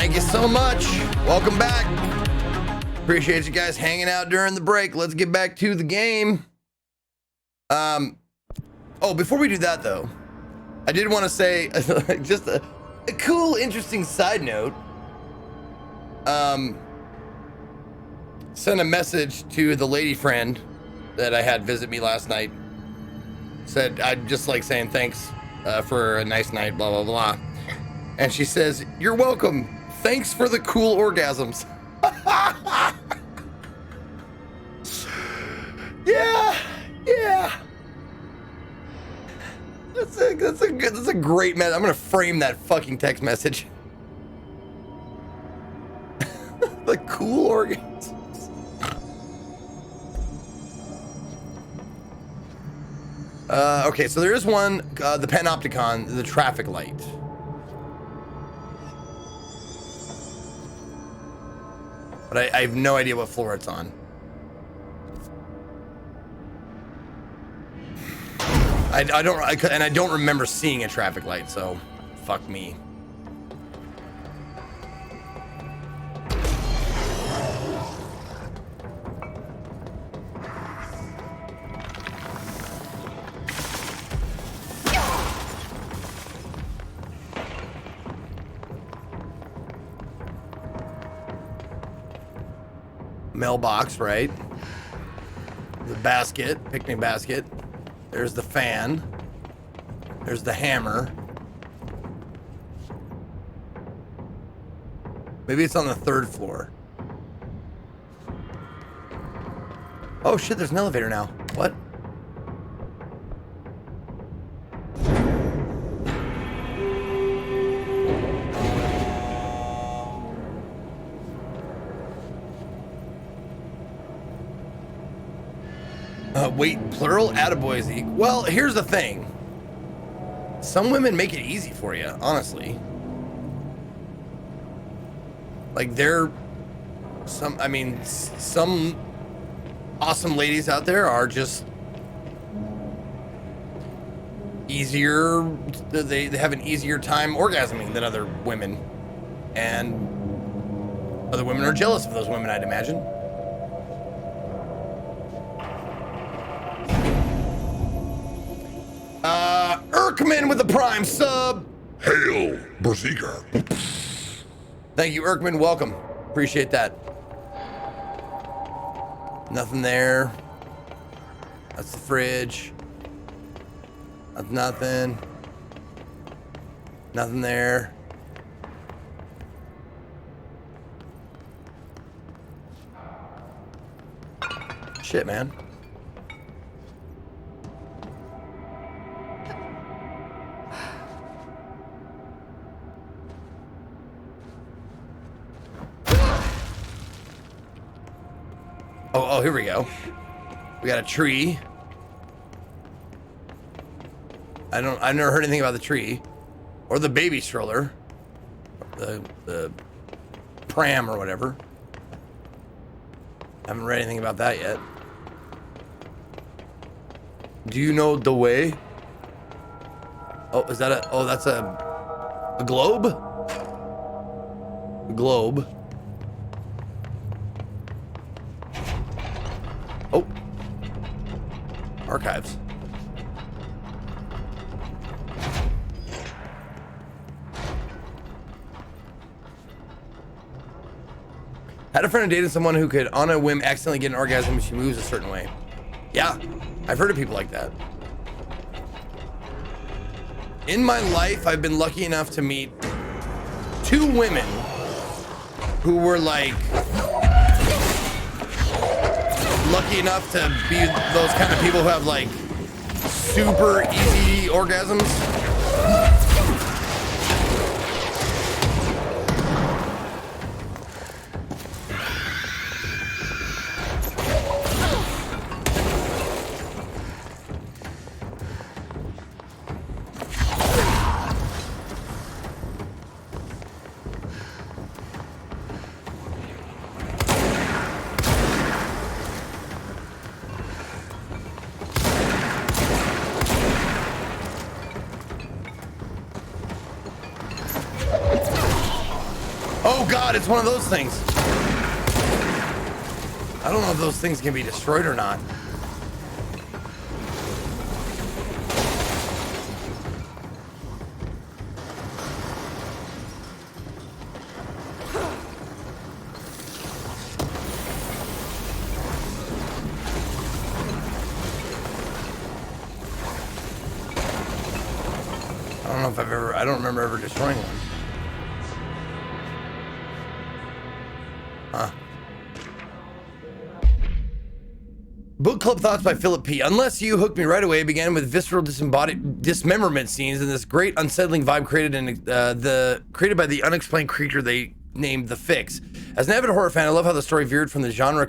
Thank you so much. Welcome back. Appreciate you guys hanging out during the break. Let's get back to the game. Oh, before we do that though, I did want to say just a cool, interesting side note. Sent a message to the lady friend that I had visit me last night. Said I'd just like saying thanks for a nice night, blah, blah, blah. And she says, "You're welcome. Thanks for the cool orgasms." Yeah. That's a great message. I'm gonna frame that fucking text message. The cool orgasms. Okay, so there is one, the Panopticon, the traffic light. But I have no idea what floor it's on. I don't remember seeing a traffic light, so fuck me. Mailbox, right? The basket, picnic basket. There's the fan. There's the hammer. Maybe it's on the 3rd floor. Oh shit, there's an elevator now. What? Wait, plural? Attaboy, Zeke. Well, here's the thing. Some women make it easy for you, honestly. Like, some awesome ladies out there are just easier, they have an easier time orgasming than other women. And other women are jealous of those women, I'd imagine. Erkman with the Prime sub. Hail, Berserker. Thank you, Erkman. Welcome. Appreciate that. Nothing there. That's the fridge. That's nothing. Nothing there. Shit, man. Oh, here we go. We got a tree. I've never heard anything about the tree or the baby stroller, the pram or whatever. Haven't read anything about that yet. Do you know the way? Oh, is that that's a globe? A globe. Oh. Archives. Had a friend who dated someone who could, on a whim, accidentally get an orgasm if she moves a certain way. Yeah, I've heard of people like that. In my life, I've been lucky enough to meet 2 women who were like lucky enough to be those kind of people who have like super easy orgasms. Oh God, it's one of those things. I don't know if those things can be destroyed or not. I don't remember ever destroying one. Huh. Book Club Thoughts by Philip P. Unless You hooked me right away. It began with visceral dismemberment scenes and this great unsettling vibe created by the unexplained creature they named the Fix. As an avid horror fan, I love how the story veered from the genre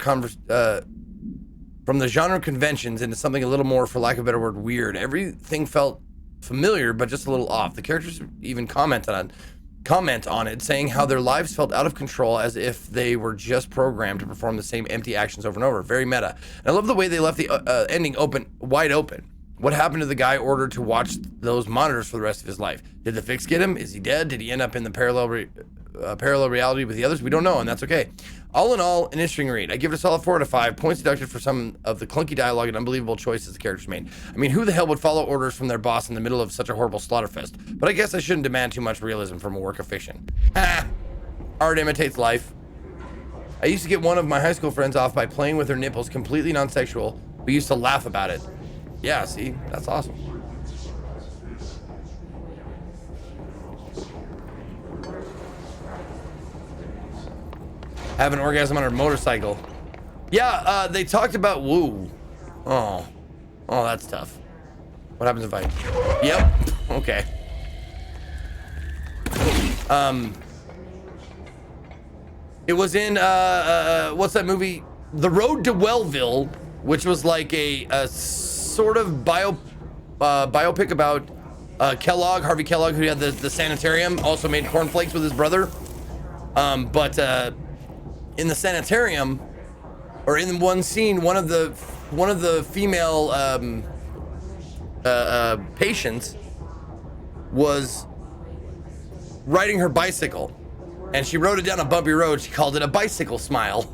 conventions into something a little more, for lack of a better word, weird. Everything felt familiar, but just a little off. The characters even comment on it, saying how their lives felt out of control, as if they were just programmed to perform the same empty actions over and over. Very meta. And I love the way they left the ending wide open. What happened to the guy ordered to watch those monitors for the rest of his life? Did the Fix get him? Is he dead? Did he end up in the parallel reality with the others? We don't know, and that's okay. All in all, an interesting read. I give it a solid 4 out of 5. Points deducted for some of the clunky dialogue and unbelievable choices the characters made. I mean, who the hell would follow orders from their boss in the middle of such a horrible slaughterfest? But I guess I shouldn't demand too much realism from a work of fiction. Art imitates life. I used to get one of my high school friends off by playing with her nipples, completely non-sexual. We used to laugh about it. Yeah, see, that's awesome. Have an orgasm on her motorcycle. Yeah, they talked about woo. Oh, that's tough. What happens if I? Yep. Okay. It was in what's that movie? The Road to Wellville, which was like a sort of biopic about Harvey Kellogg, who had the sanitarium, also made cornflakes with his brother. But in the sanitarium, or in one scene, one of the female patients was riding her bicycle, and she rode it down a bumpy road. She called it a bicycle smile.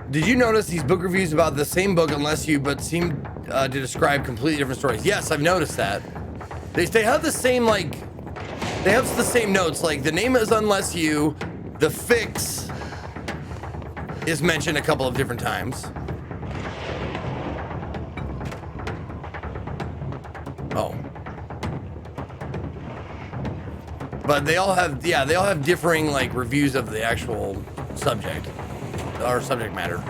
Did you notice these book reviews about the same book but seem to describe completely different stories? Yes, I've noticed that. They have the same, like, they have the same notes. Like, the name is Unless You, the Fix is mentioned a couple of different times. Oh. But they all have, yeah, they all have differing, like, reviews of the actual subject. Or subject matter.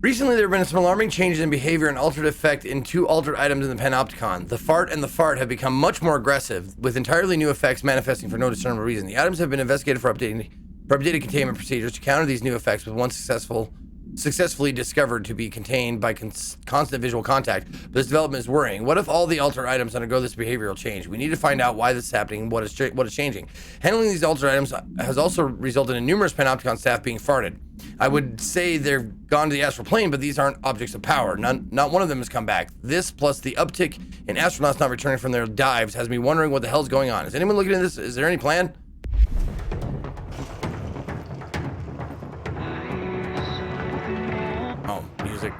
Recently, there have been some alarming changes in behavior and altered effect in two altered items in the Panopticon. The Fart and the Fart have become much more aggressive, with entirely new effects manifesting for no discernible reason. The items have been investigated for updated containment procedures to counter these new effects, with one successfully discovered to be contained by constant visual contact. But this development is worrying. What if all the altered items undergo this behavioral change? We need to find out why this is happening, what is changing. Handling these altered items has also resulted in numerous Panopticon staff being farted. I would say they've gone to the astral plane, but these aren't objects of power. Not one of them has come back. This, plus the uptick in astronauts not returning from their dives, has me wondering what the hell's going on. Is anyone looking at this? Is there any plan? Oh, music.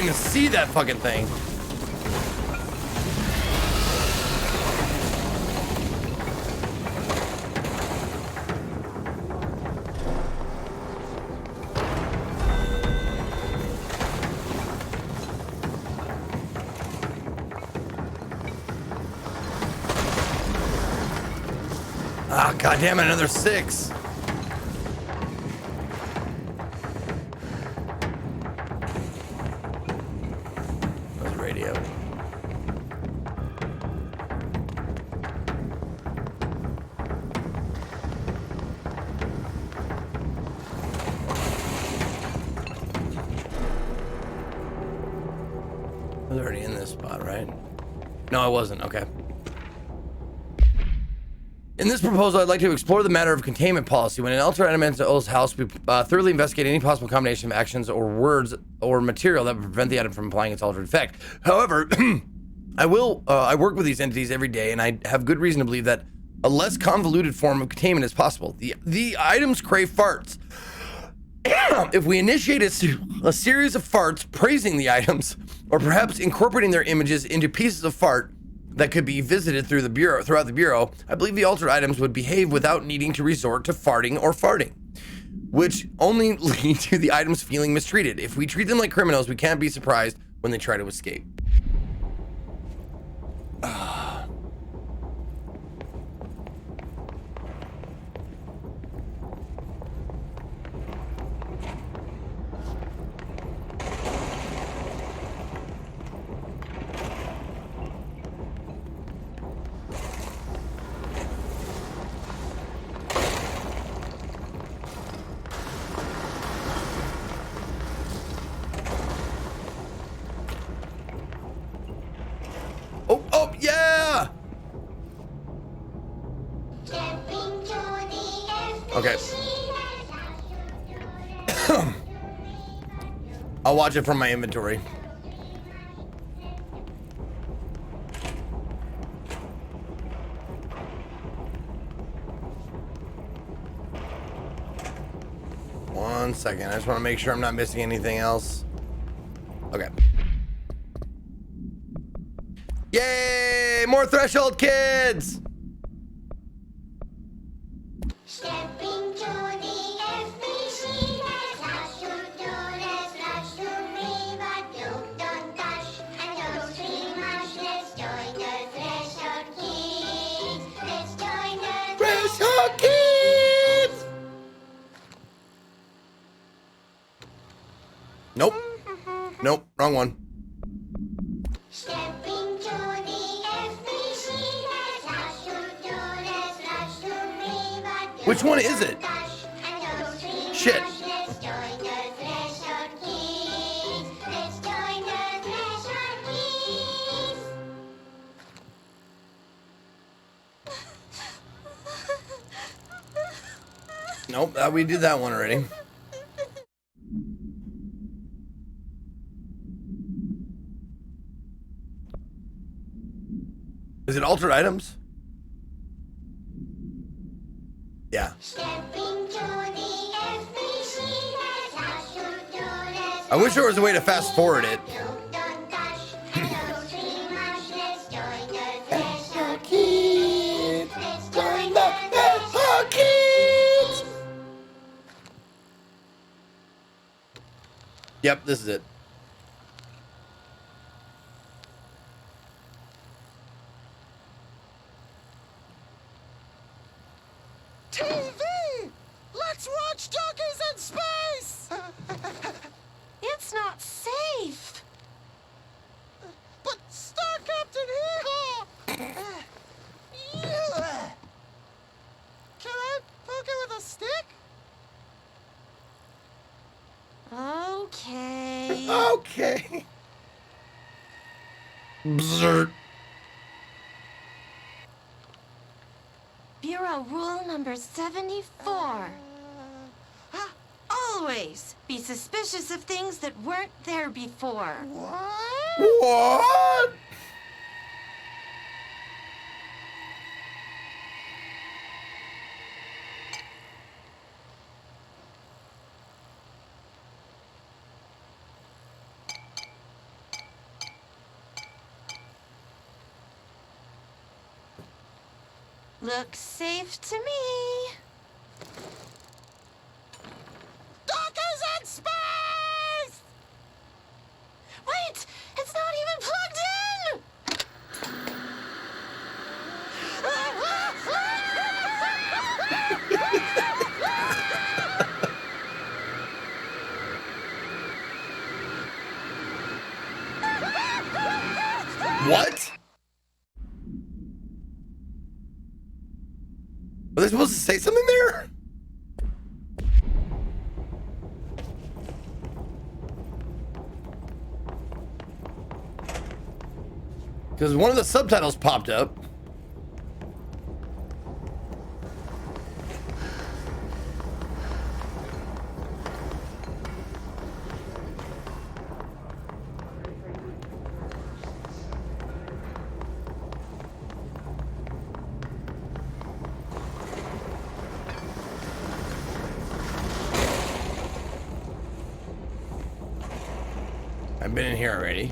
can't even see that fucking thing. Ah, goddamn it, another 6. Where's the radio? I was already in this spot, right? No, I wasn't. Okay. In this proposal, I'd like to explore the matter of containment policy. When an altered item enters a house, we thoroughly investigate any possible combination of actions or words or material that would prevent the item from applying its altered effect. However, I work with these entities every day, and I have good reason to believe that a less convoluted form of containment is possible. The items crave farts. If we initiate a series of farts praising the items, or perhaps incorporating their images into pieces of fart that could be visited throughout the bureau, I believe the altered items would behave without needing to resort to farting, which only lead to the items feeling mistreated. If we treat them like criminals, we can't be surprised when they try to escape. Oh, yeah! Okay. I'll watch it from my inventory. One second. I just want to make sure I'm not missing anything else. Okay. Yay! More Threshold kids! Stepping to the FBC, slash to do this, slash to me, but you don't touch, and don't scream much. Let's join the Threshold kids. Let's join the Threshold kids! Nope. Nope, wrong one. Stepping to the FBC, slash to do this, slash to me, but you Which one is it? don't touch, and don't scream Shit. much. Let's join the Threshold kids. Let's join the Threshold kids. Nope, we did that one already. Is it altered items? Yeah. Stepping to the FBC, slash to do this. I wish there was a way to fast forward it. You don't touch, and don't scream much. Let's join the Threshold Kids! Let's join the Threshold Kids! Yep, this is it. TV! Let's watch donkeys in space! It's not safe. But Star Captain Hee-Haw! Can I poke it with a stick? Okay. Okay. Bzzzt. Bureau rule number 74. Always be suspicious of things that weren't there before. What? What? Looks safe to me. Donkeys in space! Wait! It's not even plugged in! What? Were they supposed to say something there? Because one of the subtitles popped up. I've been in here already.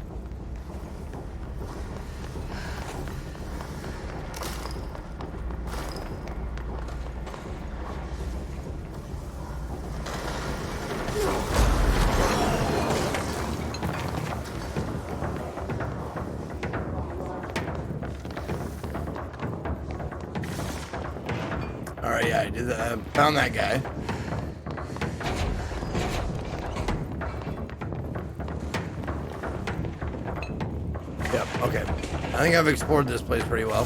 All right, yeah, I did that. I found that guy. Yep, okay. I think I've explored this place pretty well.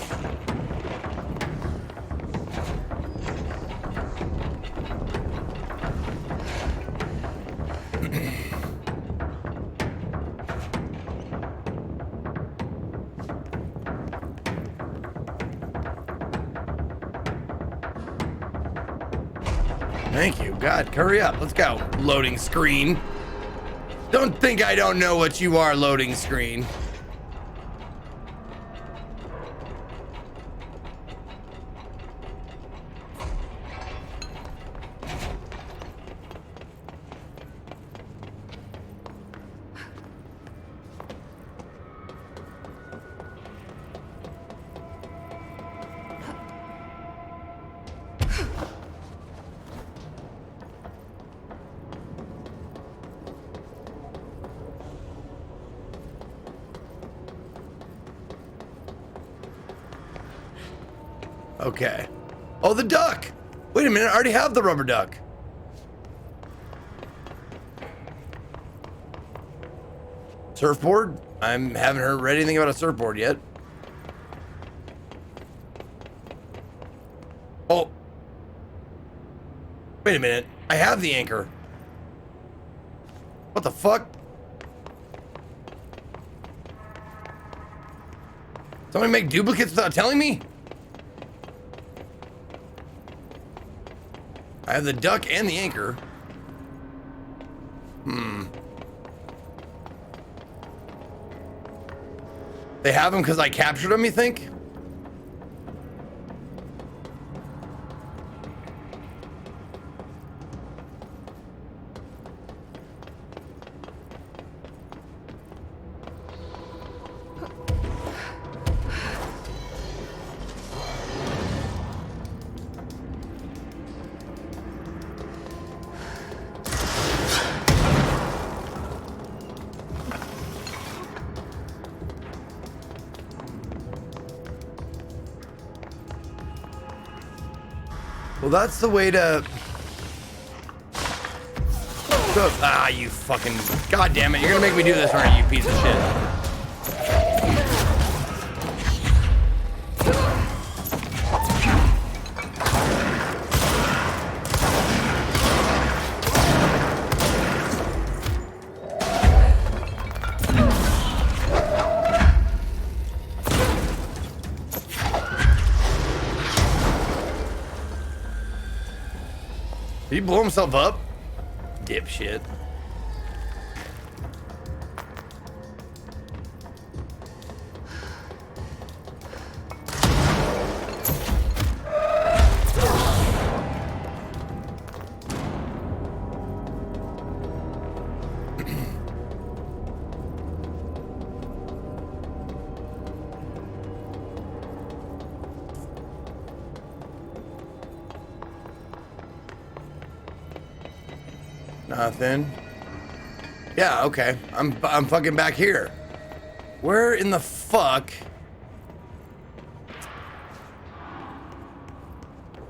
Thank you. God, hurry up. Let's go. Loading screen. Don't think I don't know what you are, loading screen. Okay. Oh, the duck! Wait a minute, I already have the rubber duck. Surfboard? I haven't read anything about a surfboard yet. Oh. Wait a minute. I have the anchor. What the fuck? Somebody make duplicates without telling me? I have the duck and the anchor. They have them because I captured them, you think? Well, that's the way to... Go. Ah, you fucking... God damn it, you're gonna make me do this, aren't you, piece of shit? Did he blow himself up? Dipshit. Nothing. Yeah, okay. I'm fucking back here. Where in the fuck?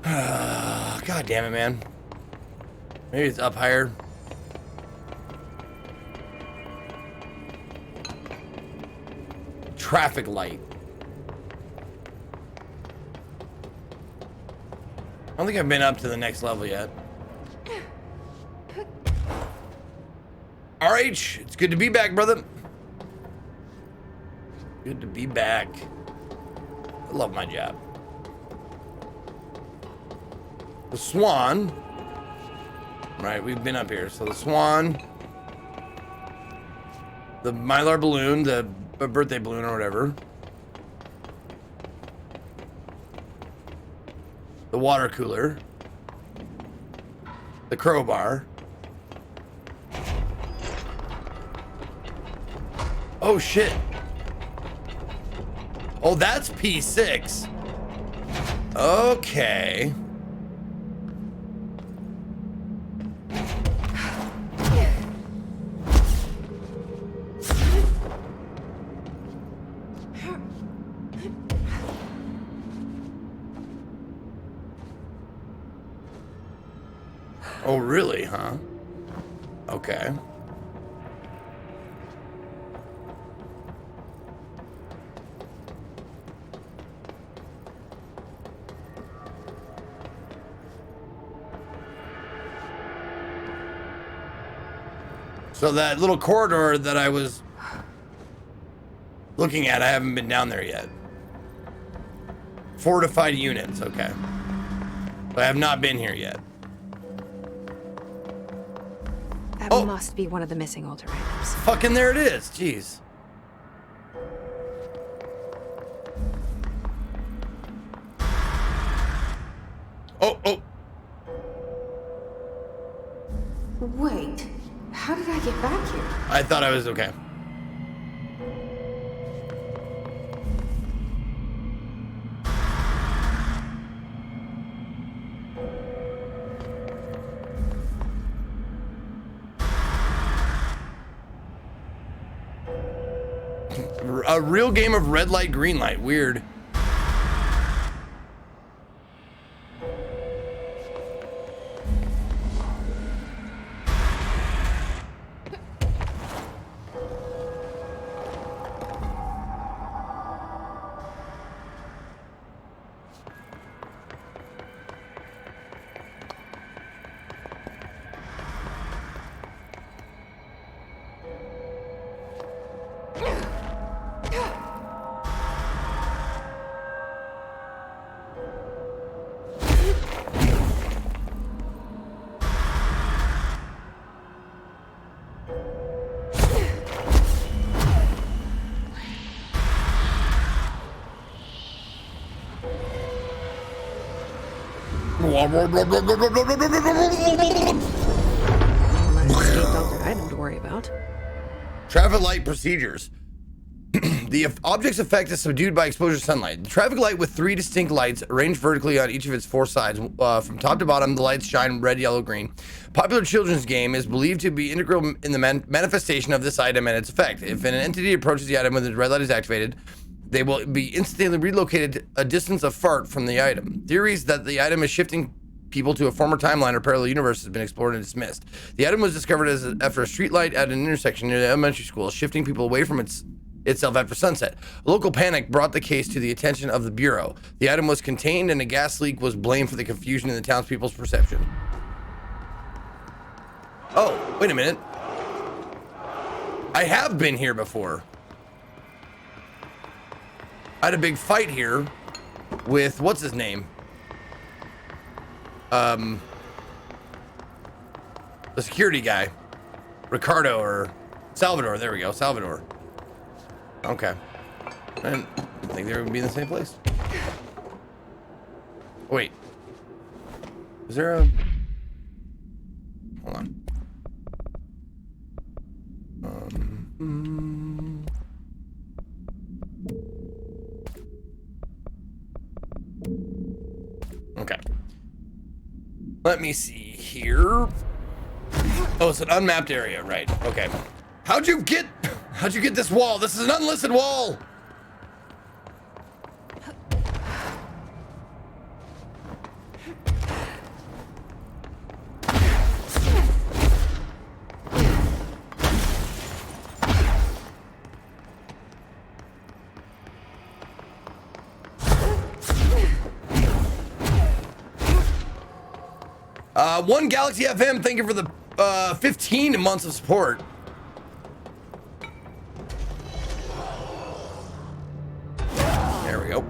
God damn it, man. Maybe it's up higher. Traffic light. I don't think I've been up to the next level yet. RH, it's good to be back, brother. Good to be back. I love my job. The Swan. Right, we've been up here. So the Swan. The Mylar balloon, the birthday balloon or whatever. The water cooler. The crowbar. Oh shit. Oh, that's P6. Okay. Oh, really, huh? Okay. So that little corridor that I was looking at, I haven't been down there yet. Fortified units, okay. But I have not been here yet. That must be one of the missing altar items. Fucking there it is, jeez. Oh. Wait, how did I get back here? I thought I was okay. A real game of red light, green light. Weird. Item to worry about. Traffic light procedures. The object's effect is subdued by exposure to sunlight. The traffic light with 3 distinct lights arranged vertically on each of its 4 sides. From top to bottom, the lights shine red, yellow, green. Popular children's game is believed to be integral in the manifestation of this item and its effect. If an entity approaches the item when the red light is activated, they will be instantly relocated a distance of fart from the item. Theories that the item is shifting people to a former timeline or parallel universe has been explored and dismissed. The item was discovered after a street light at an intersection near the elementary school, shifting people away from itself after sunset. A local panic brought the case to the attention of the Bureau. The item was contained and a gas leak was blamed for the confusion in the townspeople's perception. Oh, wait a minute. I have been here before. I had a big fight here with, what's his name? The security guy. Ricardo or Salvador. There we go, Salvador. Okay. I didn't think they would be in the same place. Wait. Is there a... Hold on. Okay. Let me see here. Oh, it's an unmapped area, right? Okay. How'd you get this wall? This is an unlisted wall. One Galaxy FM, thank you for the 15 months of support. There we go.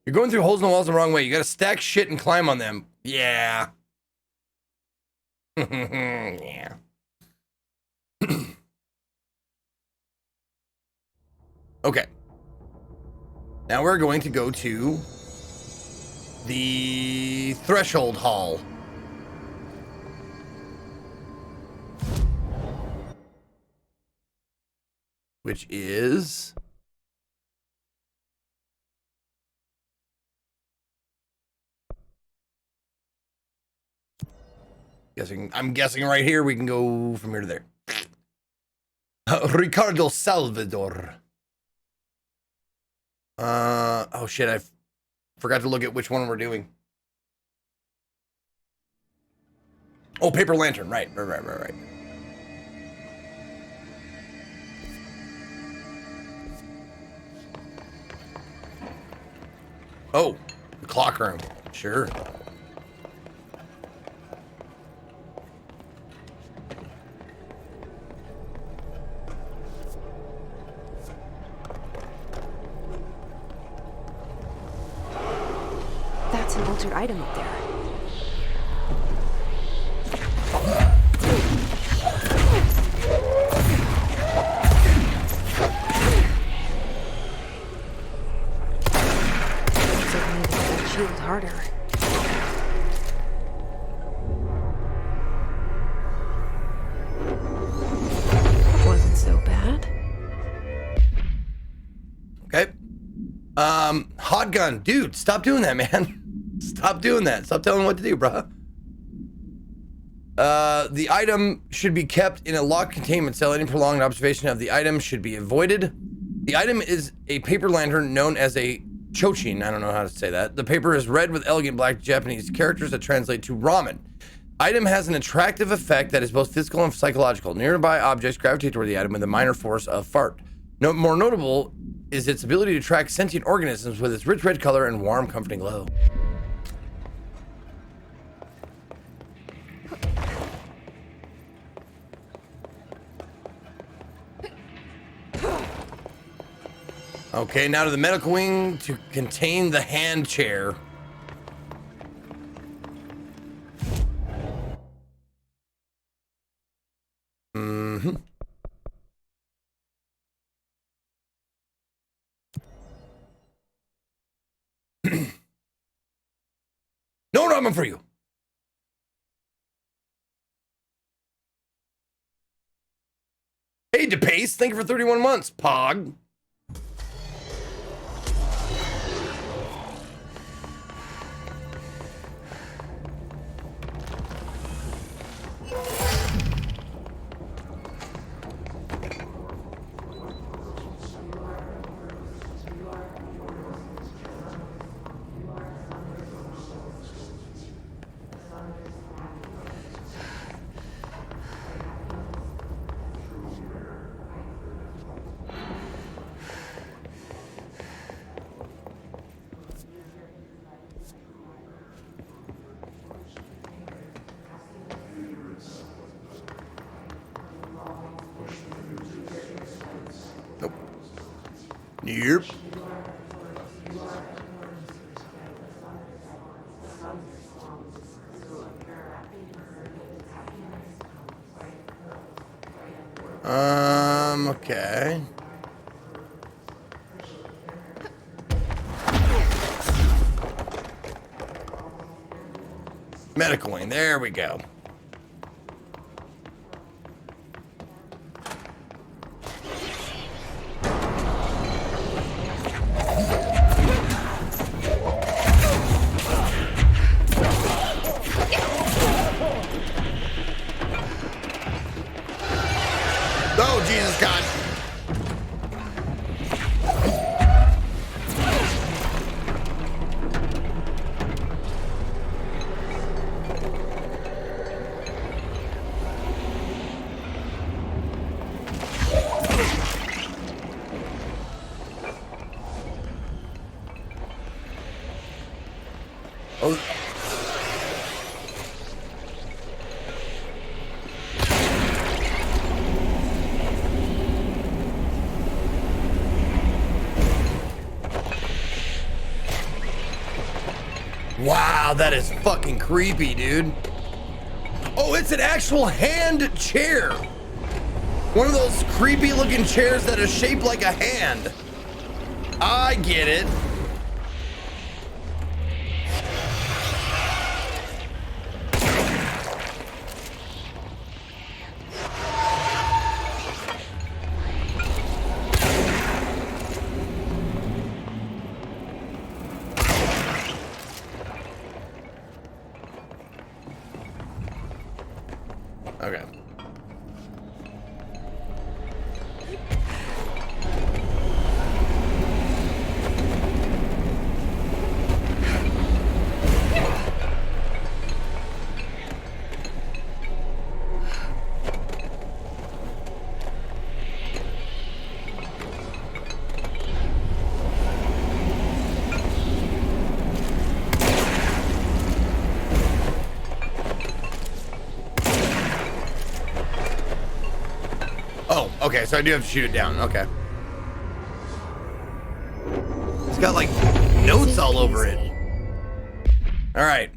You're going through holes in the walls the wrong way. You gotta stack shit and climb on them. Yeah. Yeah. Okay. Now we're going to go to the Threshold Hall. Which is... I'm guessing right here we can go from here to there. Ricardo Salvador. Oh shit, I forgot to look at which one we're doing. Oh, Paper Lantern, right. Oh, the clock room, sure. That's an altered item up there. Looks like I need to hit that shield harder. Wasn't so bad. Okay. Hot gun. Dude, stop doing that, man. Stop doing that. Stop telling me what to do, bruh. The item should be kept in a locked containment cell. Any prolonged observation of the item should be avoided. The item is a paper lantern known as a chochin. I don't know how to say that. The paper is red with elegant black Japanese characters that translate to ramen. Item has an attractive effect that is both physical and psychological. Nearby objects gravitate toward the item with a minor force of fart. More notable is its ability to track sentient organisms with its rich red color and warm, comforting glow. Okay, now to the medical wing to contain the hand chair. Mm-hmm. No ramen for you. Hey, DePace, thank you for 31 months, Pog. Yep. Okay. Medical wing, there we go. Jesus God. Oh. Wow, that is fucking creepy, dude. Oh, it's an actual hand chair. One of those creepy looking chairs that is shaped like a hand. I get it. Okay. Okay, so I do have to shoot it down. Okay. It's got like notes all over it. All right.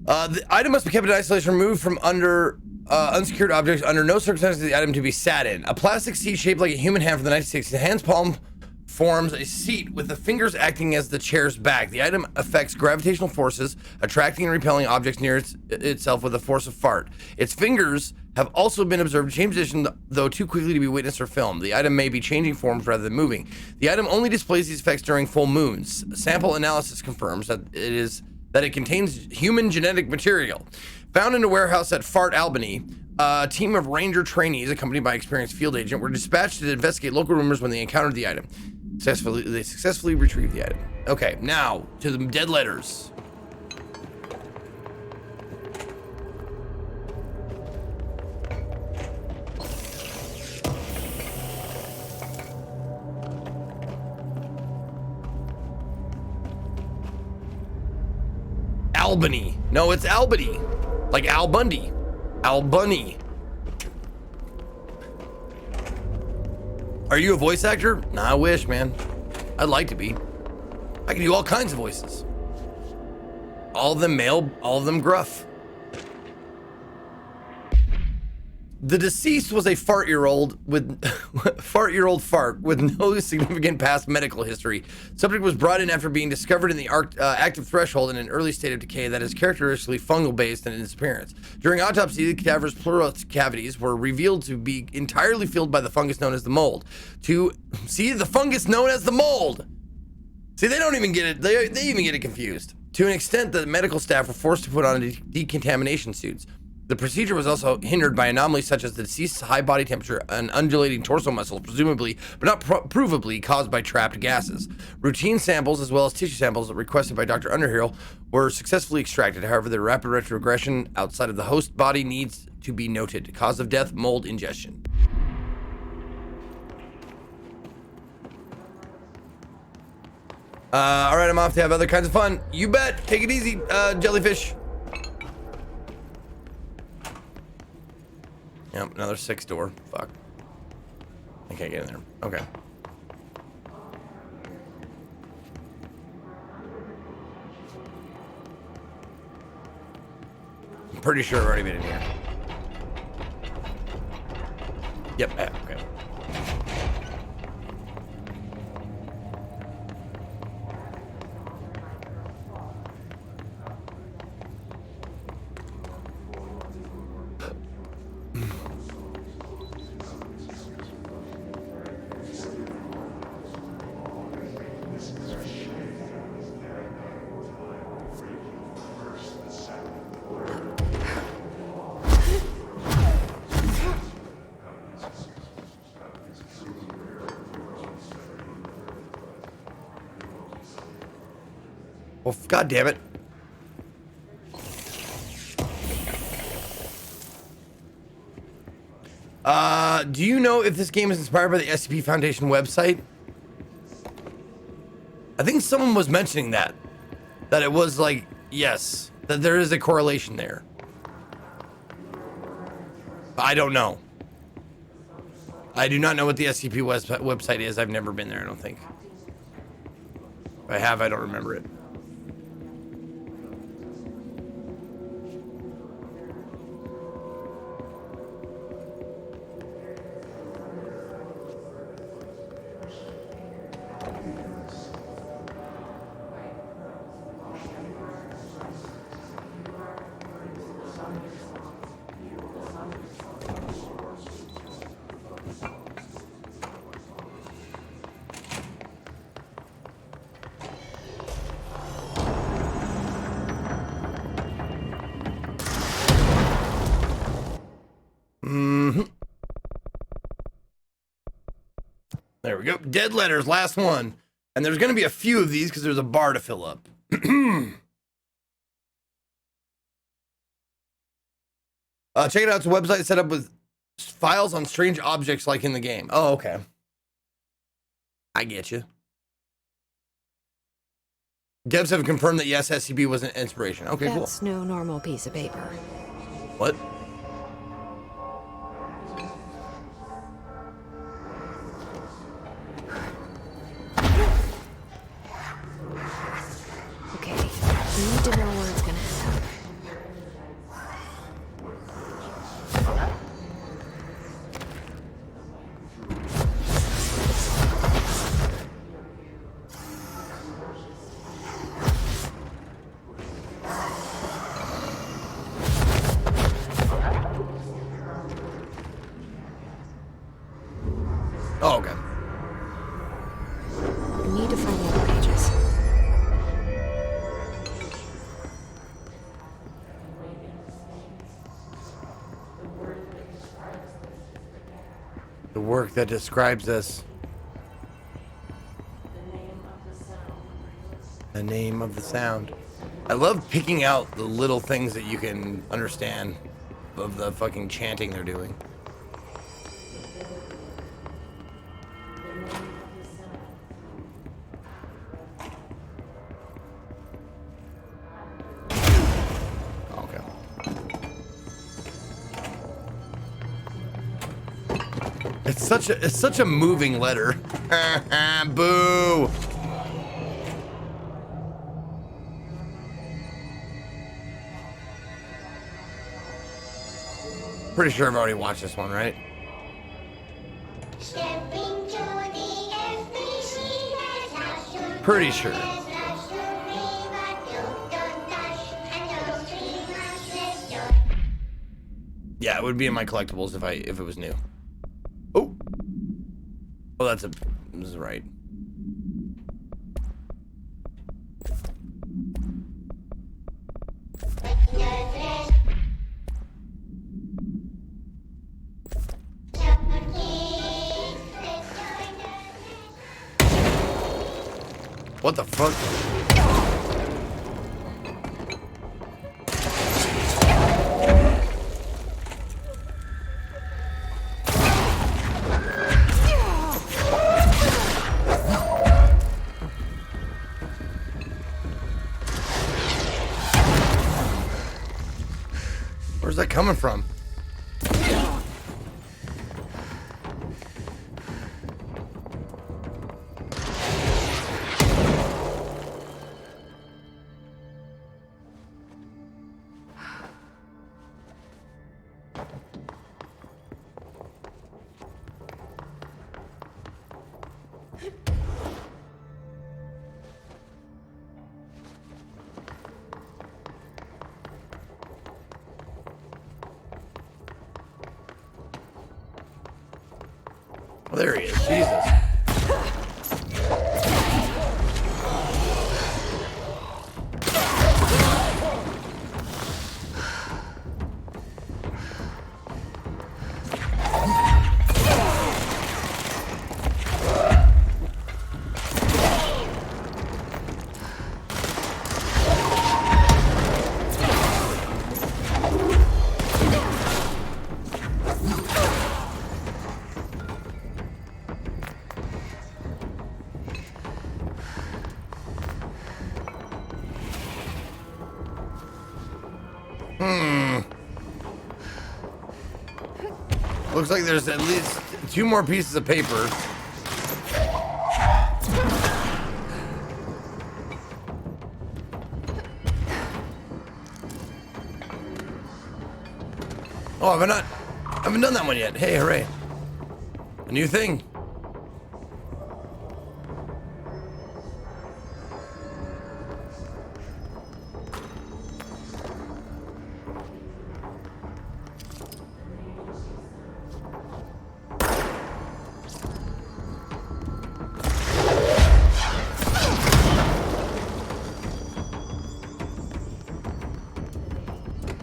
The item must be kept in isolation, removed from under unsecured objects. Under no circumstances is the item to be sat in. A plastic seat shaped like a human hand from the 1960s. The hand's palm forms a seat with the fingers acting as the chair's back. The item affects gravitational forces, attracting and repelling objects near itself with the force of fart. Its fingers have also been observed to change position, though too quickly to be witnessed or filmed. The item may be changing forms rather than moving. The item only displays these effects during full moons. Sample analysis confirms that it contains human genetic material. Found in a warehouse at Fart, Albany, a team of ranger trainees, accompanied by experienced field agent, were dispatched to investigate local rumors when they encountered the item. They successfully retrieved the item. Okay, now to the dead letters. Albany. No, it's Albany. Like Al Bundy. Albany. Are you a voice actor? Nah, I wish, man. I'd like to be. I can do all kinds of voices. All of them male, all of them gruff. The deceased was a fart-year-old with fart with no significant past medical history. Subject was brought in after being discovered in the active threshold in an early state of decay that is characteristically fungal-based in its appearance. During autopsy, the cadaver's pleural cavities were revealed to be entirely filled by the fungus known as the mold. The fungus known as the mold. See, they don't even get it. They even get it confused. To an extent that medical staff were forced to put on decontamination suits. The procedure was also hindered by anomalies such as the deceased's high body temperature and undulating torso muscle, presumably, but not provably, caused by trapped gases. Routine samples, as well as tissue samples requested by Dr. Underhill, were successfully extracted. However, the rapid retrogression outside of the host body needs to be noted. Cause of death, mold ingestion. All right, I'm off to have other kinds of fun. You bet. Take it easy, jellyfish. Yep, another 6 door. Fuck. I can't get in there. Okay. I'm pretty sure I've already been in here. Yep, okay. Well, god damn it. Do you know if this game is inspired by the SCP Foundation website? I think someone was mentioning that it was like, yes, that there is a correlation there. I don't know. I do not know what the SCP website is. I've never been there, I don't think. If I have, I don't remember it. There we go. Dead letters, last one. And there's going to be a few of these because there's a bar to fill up. Check it out. It's a website set up with files on strange objects like in the game. Oh, okay. I get you. Devs have confirmed that yes, SCP was an inspiration. Okay, cool. That's no normal piece of paper. What? Okay, you need to know where it's gonna end up. Oh, okay. You need to find the other pages. The work that describes us. The name of the sound. I love picking out the little things that you can understand of the fucking chanting they're doing. Okay. It's such a moving letter. Boo. Pretty sure I've already watched this one, right? Step into the FBC, let's rush to Pretty sure. let's rush to river, don't dash, and don't scream much, let's go. Yeah, it would be in my collectibles if it was new. Oh. Oh, this is right. What the fuck? Where's that coming from? Oh, there he is. Jesus. Looks like there's at least 2 more pieces of paper. Oh, I haven't done that one yet. Hey, hooray. A new thing.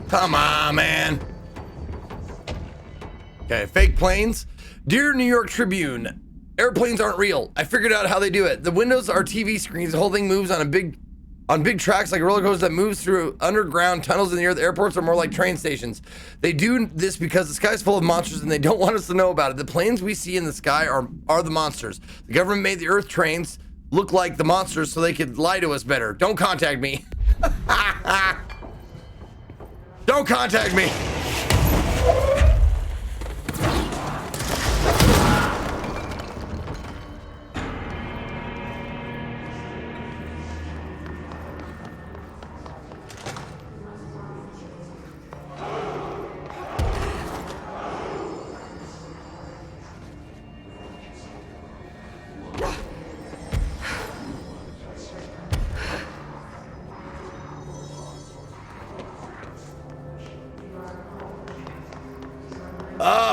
Come on, man. Okay, fake planes. Dear New York Tribune, airplanes aren't real. I figured out how they do it. The windows are TV screens. The whole thing moves on big tracks like a roller coaster that moves through underground tunnels in the earth. Airports are more like train stations. They do this because the sky's full of monsters and they don't want us to know about it. The planes we see in the sky are the monsters. The government made the earth trains look like the monsters so they could lie to us better. Don't contact me. Don't contact me.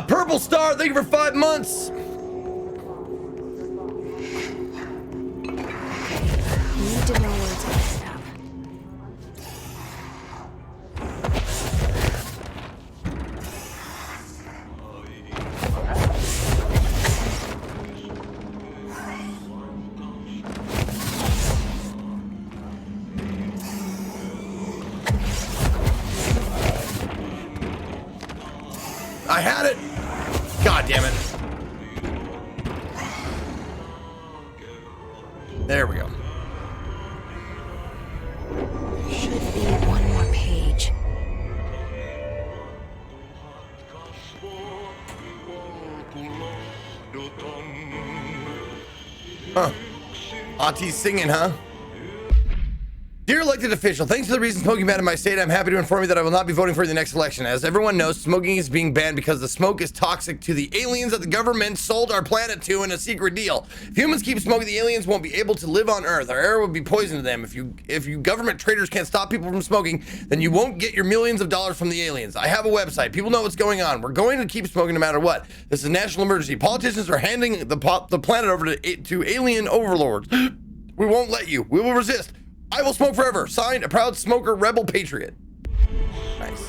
Purple Star, thank you for 5 months. Need to know where it's messed up. I had it. God damn it. There we go. Should be one more page. Huh. Auntie singing, huh? Dear elected official, thanks for the reason smoking banned in my state. I'm happy to inform you that I will not be voting for the next election. As everyone knows, smoking is being banned because the smoke is toxic to the aliens that the government sold our planet to in a secret deal. If humans keep smoking, the aliens won't be able to live on Earth. Our air will be poison to them. If you government traitors can't stop people from smoking, then you won't get your millions of dollars from the aliens. I have a website. People know what's going on. We're going to keep smoking no matter what. This is a national emergency. Politicians are handing the planet over to alien overlords. We won't let you. We will resist. I will smoke forever. Signed, a proud smoker, rebel patriot. Nice.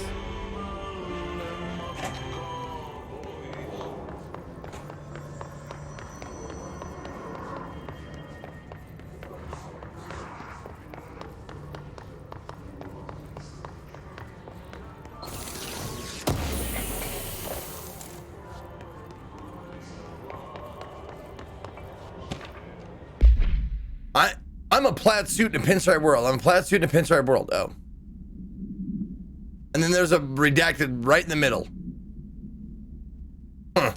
I'm a plaid suit in a pinstripe world. I'm a plaid suit in a pinstripe world. Oh. And then there's a redacted right in the middle. Huh.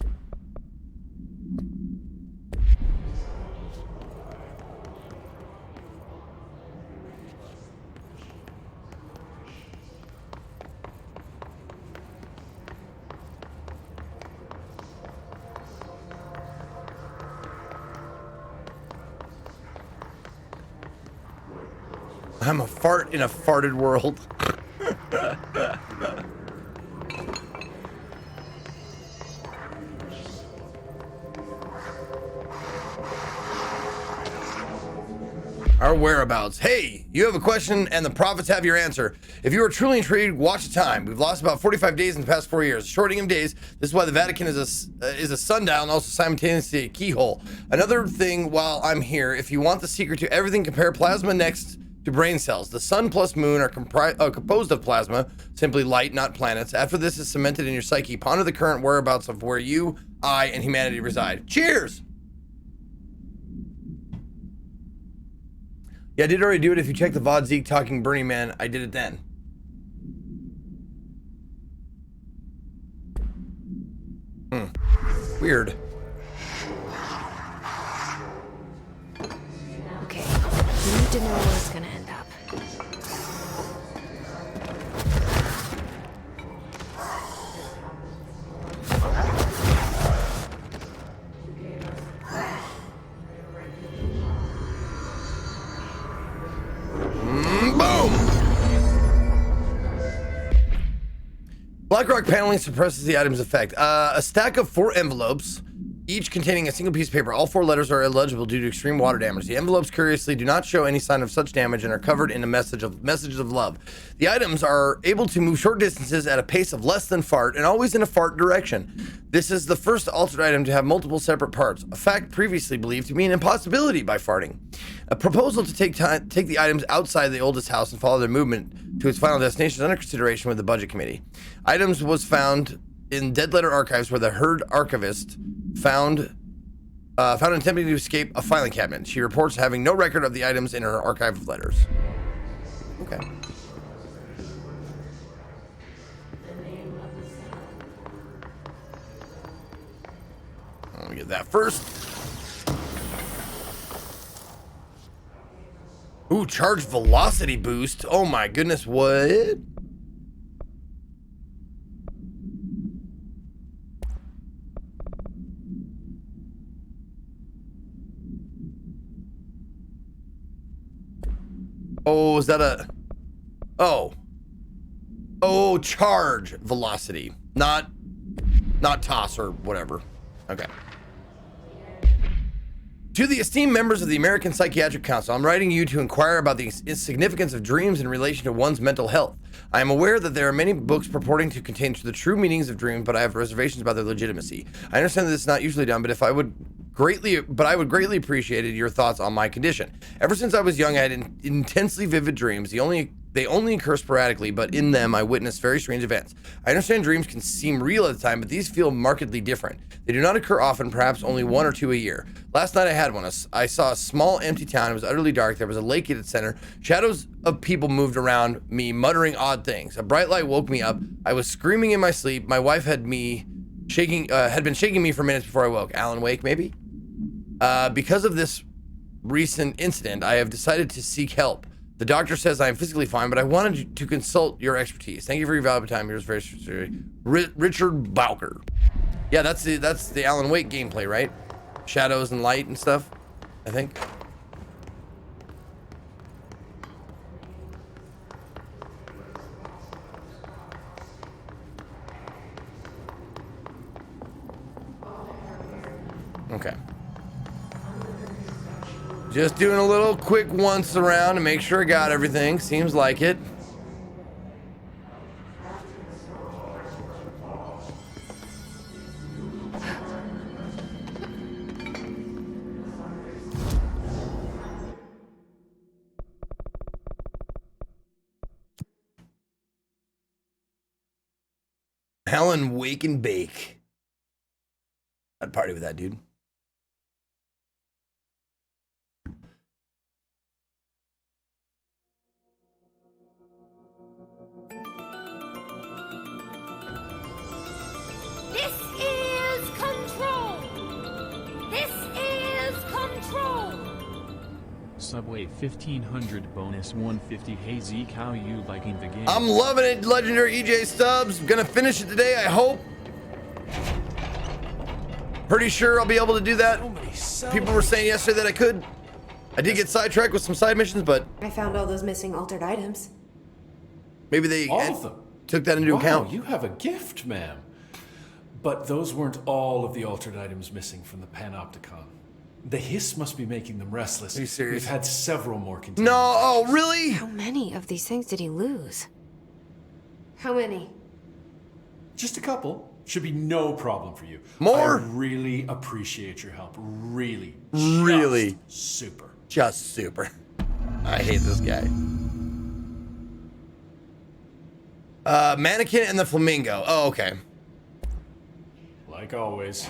I'm a fart in a farted world. Our whereabouts. Hey, you have a question and the prophets have your answer. If you are truly intrigued, watch the time. We've lost about 45 days in the past 4 years. Shorting of days. This is why the Vatican is a sundial and also simultaneously a keyhole. Another thing while I'm here, if you want the secret to everything, compare plasma next to brain cells. The sun plus moon are composed of plasma, simply light, not planets. After this is cemented in your psyche, ponder the current whereabouts of where you, I, and humanity reside. Cheers! Yeah, I did already do it. If you check the VOD Zeke talking Burning Man, I did it then. Hmm. Weird. Okay, we need to know where it's gonna end up. BlackRock paneling suppresses the item's effect. A stack of 4 envelopes, each containing a single piece of paper. All 4 letters are illegible due to extreme water damage. The envelopes, curiously, do not show any sign of such damage and are covered in messages of love. The items are able to move short distances at a pace of less than fart and always in a fart direction. This is the first altered item to have multiple separate parts, a fact previously believed to be an impossibility by farting. A proposal to take the items outside the oldest house and follow their movement to its final destination is under consideration with the budget committee. Items was found in dead letter archives where the herd archivist found attempting to escape a filing cabinet. She reports having no record of the items in her archive of letters. Okay. Let me get that first. Ooh, charge velocity boost. Oh my goodness, what? Oh, is that a... Oh, charge velocity. Not toss or whatever. Okay. To the esteemed members of the American Psychiatric Council, I'm writing you to inquire about the significance of dreams in relation to one's mental health. I am aware that there are many books purporting to contain the true meanings of dreams, but I have reservations about their legitimacy. I understand that this is not usually done, but I would greatly appreciate your thoughts on my condition. Ever since I was young, I had intensely vivid dreams. They only occur sporadically, but in them I witnessed very strange events. I understand dreams can seem real at the time, but these feel markedly different. They do not occur often, perhaps only 1 or 2 a year. Last night I had one. I saw a small empty town. It was utterly dark. There was a lake at its center. Shadows of people moved around me, muttering odd things. A bright light woke me up. I was screaming in my sleep. My wife had been shaking me for minutes before I woke. Alan Wake, maybe? Because of this recent incident, I have decided to seek help. The doctor says I am physically fine, but I wanted to consult your expertise. Thank you for your valuable time. Yours very sincerely, Richard Bowker. Yeah, that's the Alan Wake gameplay, right? Shadows and light and stuff, I think. Okay. Just doing a little quick once around to make sure I got everything. Seems like it. Alan Wake and Bake. I'd party with that dude. This is control. This is control. Subway 1500 bonus 150. Hey Zeke, how you liking the game? I'm loving it, Legendary EJ Stubbs. Gonna finish it today, I hope. Pretty sure I'll be able to do that. People were saying yesterday that I could. I did get sidetracked with some side missions, but I found all those missing altered items. maybe they All of them. took that into account. You have a gift, ma'am. But those weren't all of the altered items missing from the Panopticon. The hiss must be making them restless. Are you serious? We've had several more containers. No, oh really? How many of these things did he lose? How many? Just a couple. Should be no problem for you. More? I really appreciate your help. Really. Really? Just super. Just super. I hate this guy. Mannequin and the Flamingo. Oh, okay. Like always.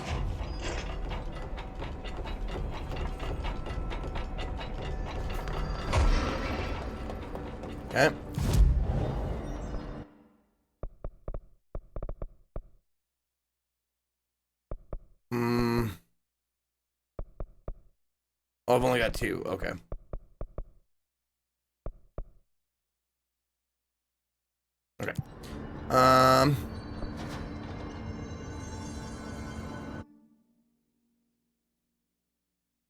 Okay. Oh, I've only got 2. Okay. Okay.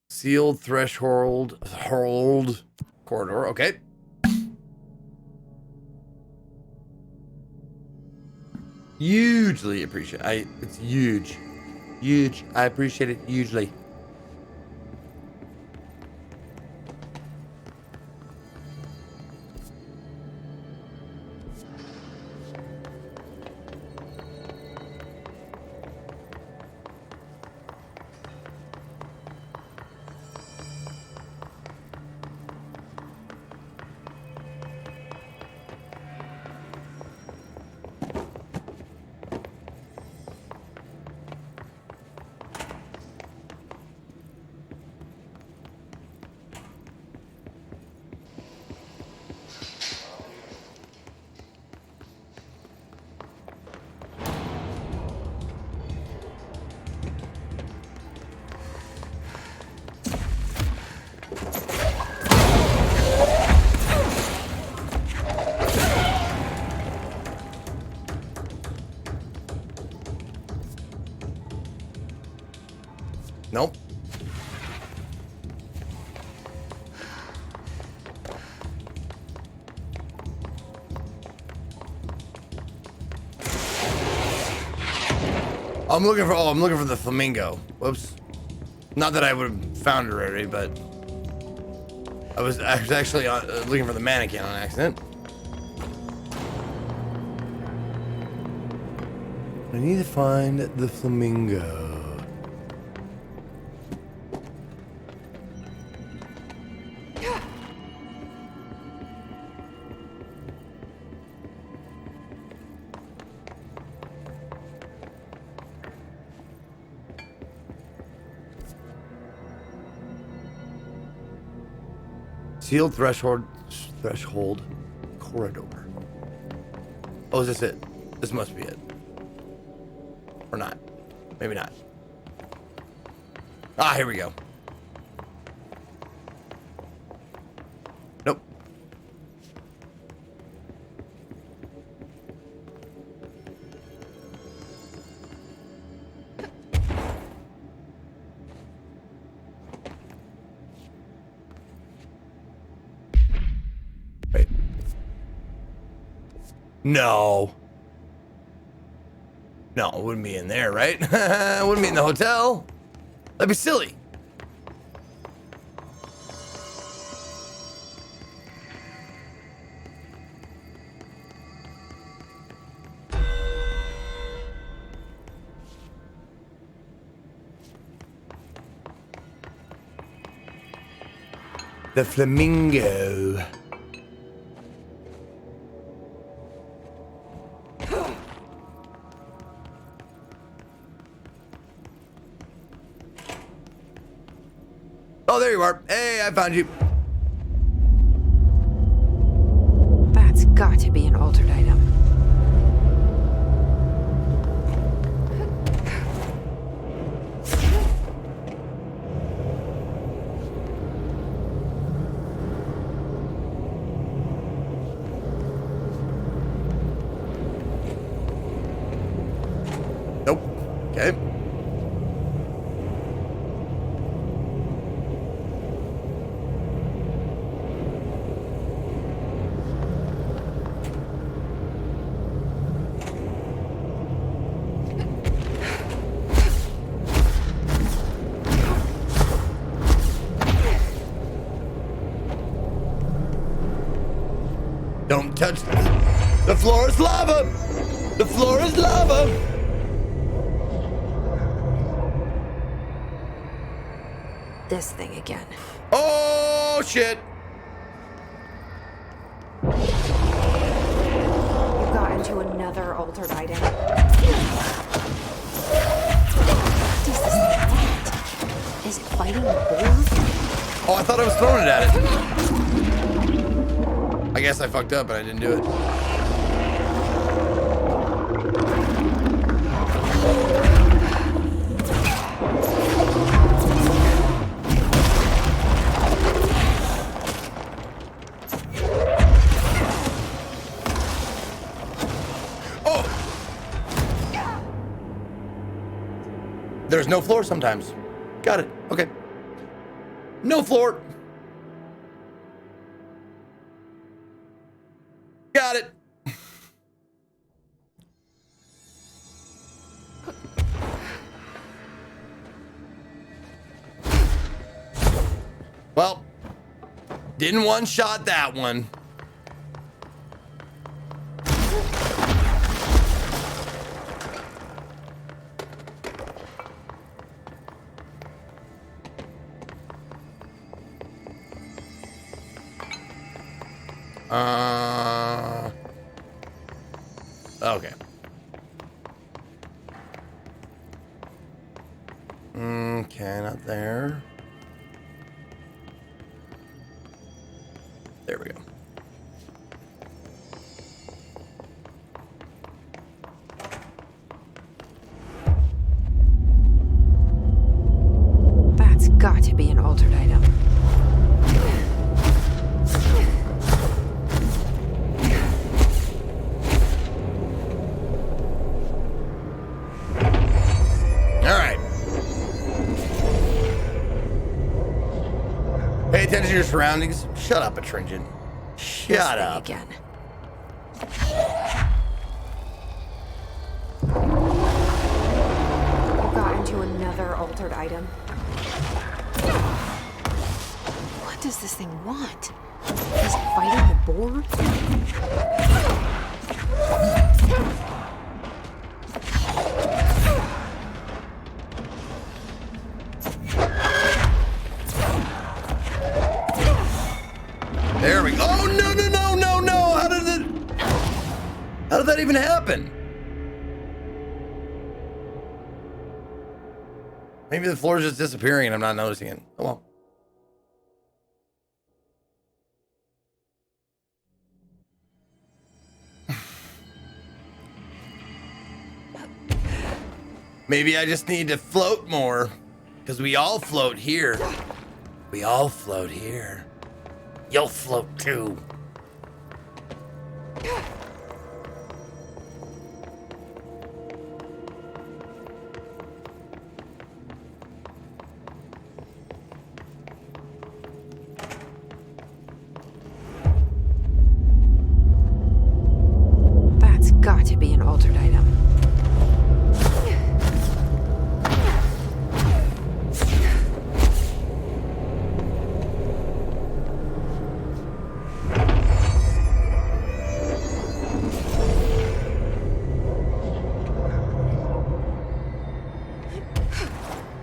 Sealed threshold corridor. Okay. Hugely appreciate. It's huge. Huge. I appreciate it hugely. Nope. I'm looking for the flamingo. Whoops. Not that I would have found her already, but I was actually looking for the mannequin on accident. I need to find the flamingo. Sealed threshold corridor. Oh, is this it? This must be it. Or not. Maybe not. Ah, here we go. Nope. Wait. No. No, it wouldn't be in there, right? It wouldn't be in the hotel. That'd be silly. The flamingo. Oh, there you are. Hey, I found you. That's got to be an altered item. Nope. Okay. Don't touch the floor is lava. The floor is lava. This thing again. Oh shit. You got into another altered item. What is this thing? Is it fighting the bull? Oh, I thought I was throwing it at it. I guess I fucked up and I didn't do it. There's no floor sometimes. Got it. Okay. No floor. Got it. Well, didn't one-shot that one. Okay. Okay, not there. There we go. That's got to be an altered item. All right. Pay attention to your surroundings. Shut up, Atringent. Shut up. Again. You got into another altered item. What does this thing want? Is it fighting the board? There we go. Oh, no, no, no, no, no. How did that even happen? Maybe the floor is just disappearing and I'm not noticing it. Oh, well. Maybe I just need to float more, because we all float here. We all float here. You'll float too. That's got to be an altered item.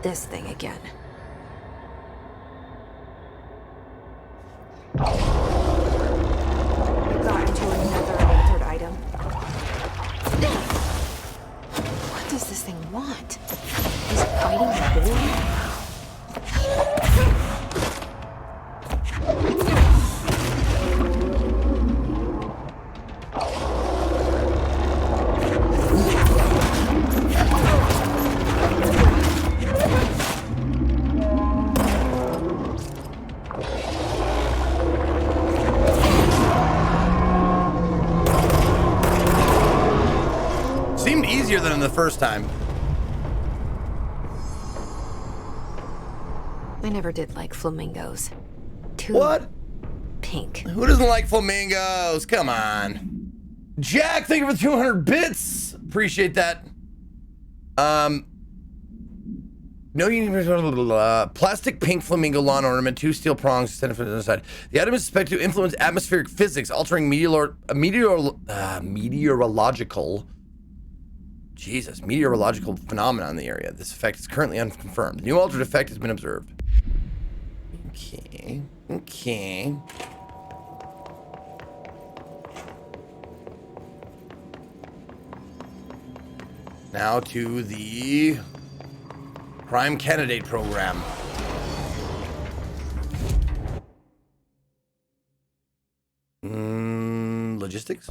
This thing again. You got into another altered item. What does this thing want? Is it fighting the board? Seemed easier than the first time. I never did like flamingos. Too What? pink. Who doesn't like flamingos? Come on. Jack, thank you for 200 bits. Appreciate that. No, you need plastic pink flamingo lawn ornament, 2 steel prongs extended from the other side. The item is suspected to influence atmospheric physics, altering meteorological phenomena in the area. This effect is currently unconfirmed. The new altered effect has been observed. Okay. Okay. Now to the Prime Candidate Program. Logistics?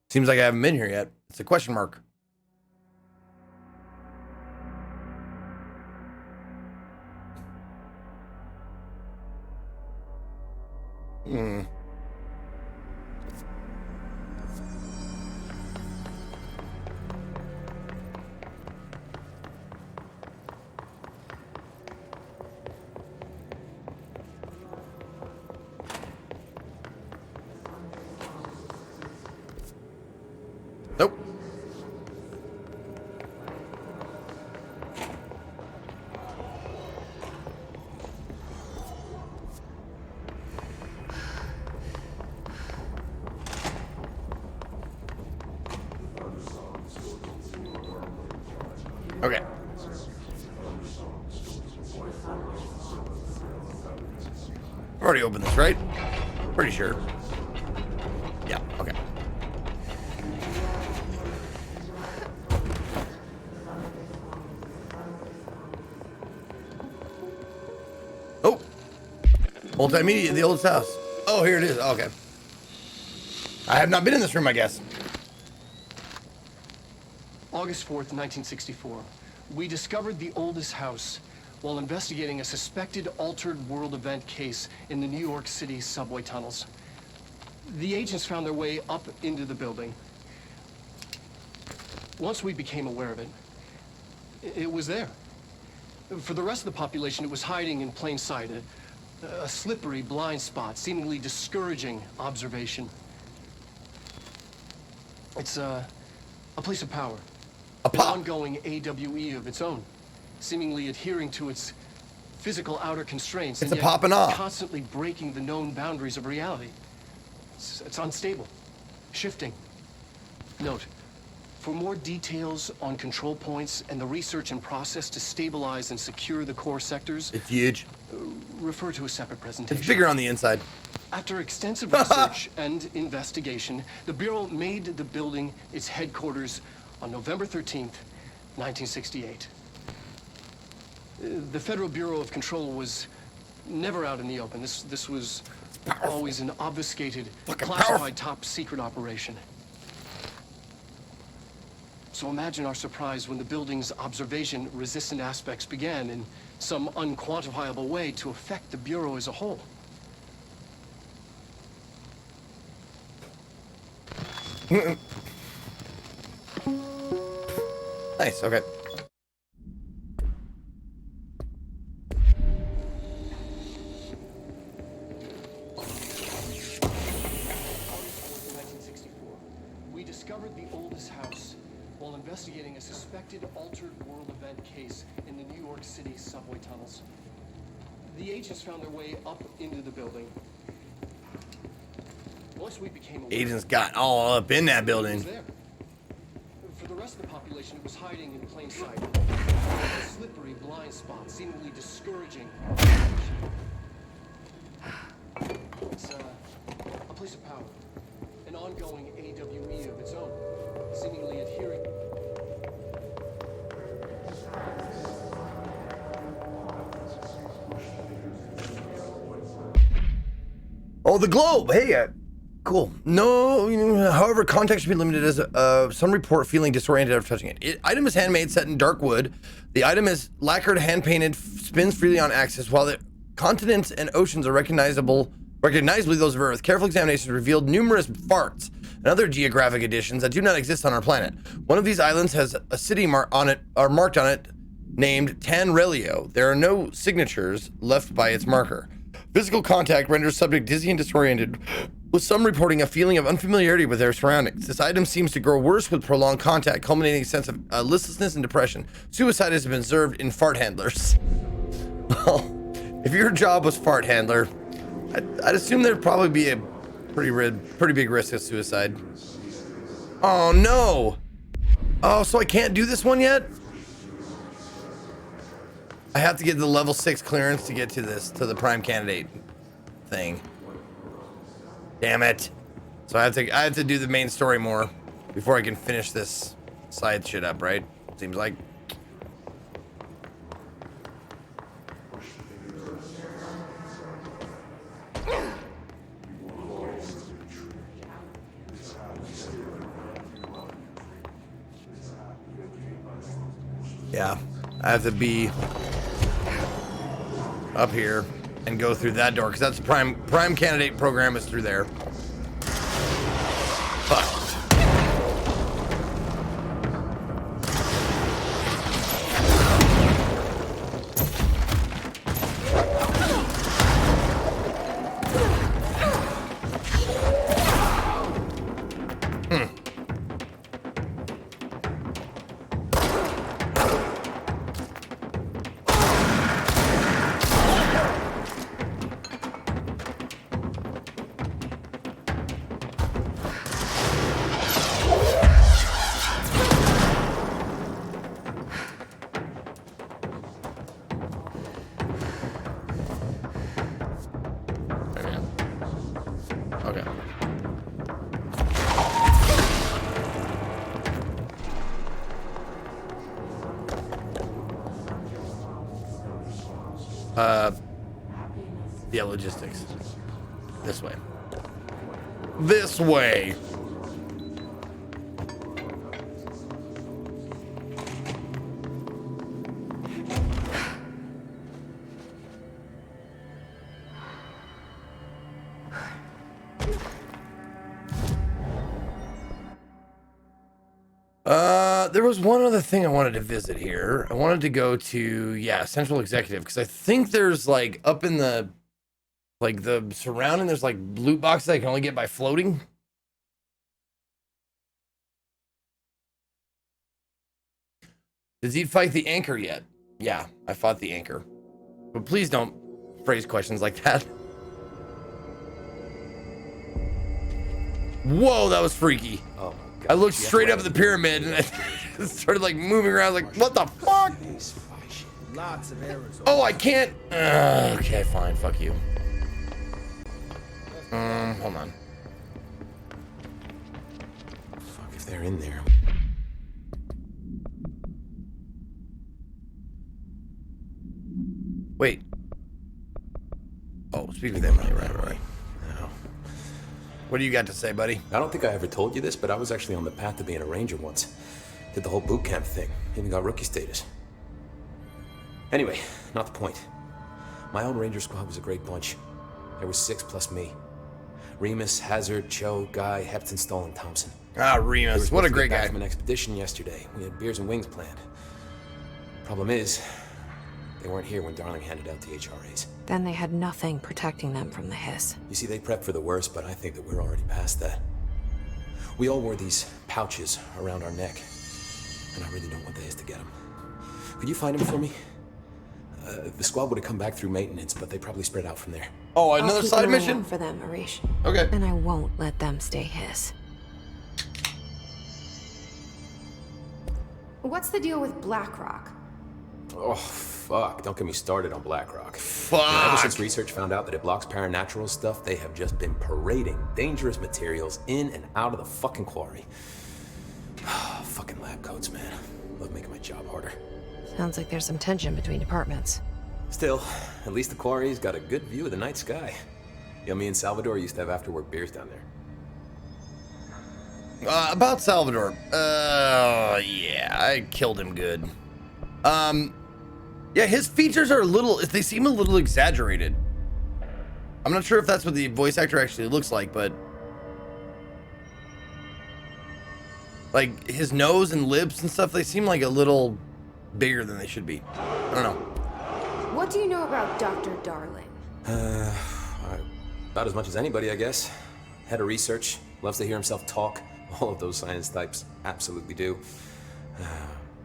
Seems like I haven't been here yet. It's a question mark. Nope. Okay. I've already opened this, right? Pretty sure. Yeah, okay. Oh! Multimedia, the oldest house. Oh, here it is. Okay. I have not been in this room, I guess. August 4th, 1964. We discovered the oldest house while investigating a suspected altered world event case in the New York City subway tunnels. The agents found their way up into the building. Once we became aware of it, it was there. For the rest of the population, it was hiding in plain sight, a slippery blind spot, seemingly discouraging observation. It's a place of power. An ongoing AWE of its own, seemingly adhering to its physical outer constraints. It's and a popping off. Constantly breaking the known boundaries of reality. It's unstable, shifting. Note, for more details on control points and the research and process to stabilize and secure the core sectors, it's huge. Refer to a separate presentation. It's bigger on the inside. After extensive research and investigation, the Bureau made the building its headquarters on November 13th, 1968. The Federal Bureau of Control was never out in the open. This was always an obfuscated, classified, top secret operation. So imagine our surprise when the building's observation-resistant aspects began in some unquantifiable way to affect the Bureau as a whole. Nice, okay. We discovered the oldest house while investigating a suspected altered world event case in the New York City subway tunnels. The agents found their way up into the building. Once we became aware, Agents got all up in that building. for the rest of the population, it was hiding in plain sight. A slippery blind spot, seemingly discouraging. It's a place of power. An ongoing AWE of its own, seemingly adhering. Oh, the globe. Hey, cool. No, however, context should be limited as some report feeling disoriented after touching it. Item is handmade, set in dark wood. The item is lacquered, hand-painted, spins freely on axis, while the continents and oceans are recognizably those of Earth. Careful examination revealed numerous farts and other geographic additions that do not exist on our planet. One of these islands has a city marked on it named Tanrelio. There are no signatures left by its marker. Physical contact renders subject dizzy and disoriented, with some reporting a feeling of unfamiliarity with their surroundings. This item seems to grow worse with prolonged contact, culminating in a sense of listlessness and depression. Suicide has been observed in fart handlers. Well, if your job was fart handler, I'd assume there'd probably be a pretty big risk of suicide. Oh no! Oh, so I can't do this one yet? I have to get the level 6 clearance to get to the prime candidate thing. Damn it. So I have to do the main story more before I can finish this side shit up, right? Seems like. Yeah, I have to be up here and go through that door because that's the prime candidate program is through there. Fuck. Yeah, logistics. This way. This way. There was one other thing I wanted to visit here. I wanted to go to, yeah, Central Executive, because I think there's like up in the, like the surrounding, there's like loot boxes I can only get by floating. Did Zeke fight the anchor yet? Yeah, I fought the anchor. But please don't phrase questions like that. Whoa, that was freaky. Oh, I looked straight up at the pyramid and I started like moving around like, what the fuck? Oh, I can't. Okay, fine. Fuck you. Hold on. Fuck if they're in there. Wait. Oh, speak with them. Right. No. What do you got to say, buddy? I don't think I ever told you this, but I was actually on the path to being a ranger once. Did the whole boot camp thing. Even got rookie status. Anyway, not the point. My own ranger squad was a great bunch. There was 6 plus me. Remus, Hazard, Cho, Guy, Hepton, Stoll, and Thompson. Ah, Remus. What a great guy. From an expedition yesterday. We had beers and wings planned. Problem is, they weren't here when Darling handed out the HRAs. Then they had nothing protecting them from the hiss. You see, they prepped for the worst, but I think that we're already past that. We all wore these pouches around our neck, and I really don't want the hiss to get them. Could you find them for me? The squad would have come back through maintenance, but they probably spread out from there. Oh, I'll another keep side an eye mission? out for them, Arish. Okay. And I won't let them stay hiss. What's the deal with BlackRock? Oh, fuck. Don't get me started on BlackRock. Fuck. You know, ever since research found out that it blocks paranatural stuff, they have just been parading dangerous materials in and out of the fucking quarry. Fucking lab coats, man. Love making my job harder. Sounds like there's some tension between departments. Still, at least the quarry's got a good view of the night sky. You know, me and Salvador used to have after-work beers down there. About Salvador. Yeah, I killed him good. Yeah, his features are they seem a little exaggerated. I'm not sure if that's what the voice actor actually looks like, but like his nose and lips and stuff, they seem like a little bigger than they should be. I don't know. What do you know about Dr. Darling? About as much as anybody, I guess. Head of research, loves to hear himself talk. All of those science types absolutely do.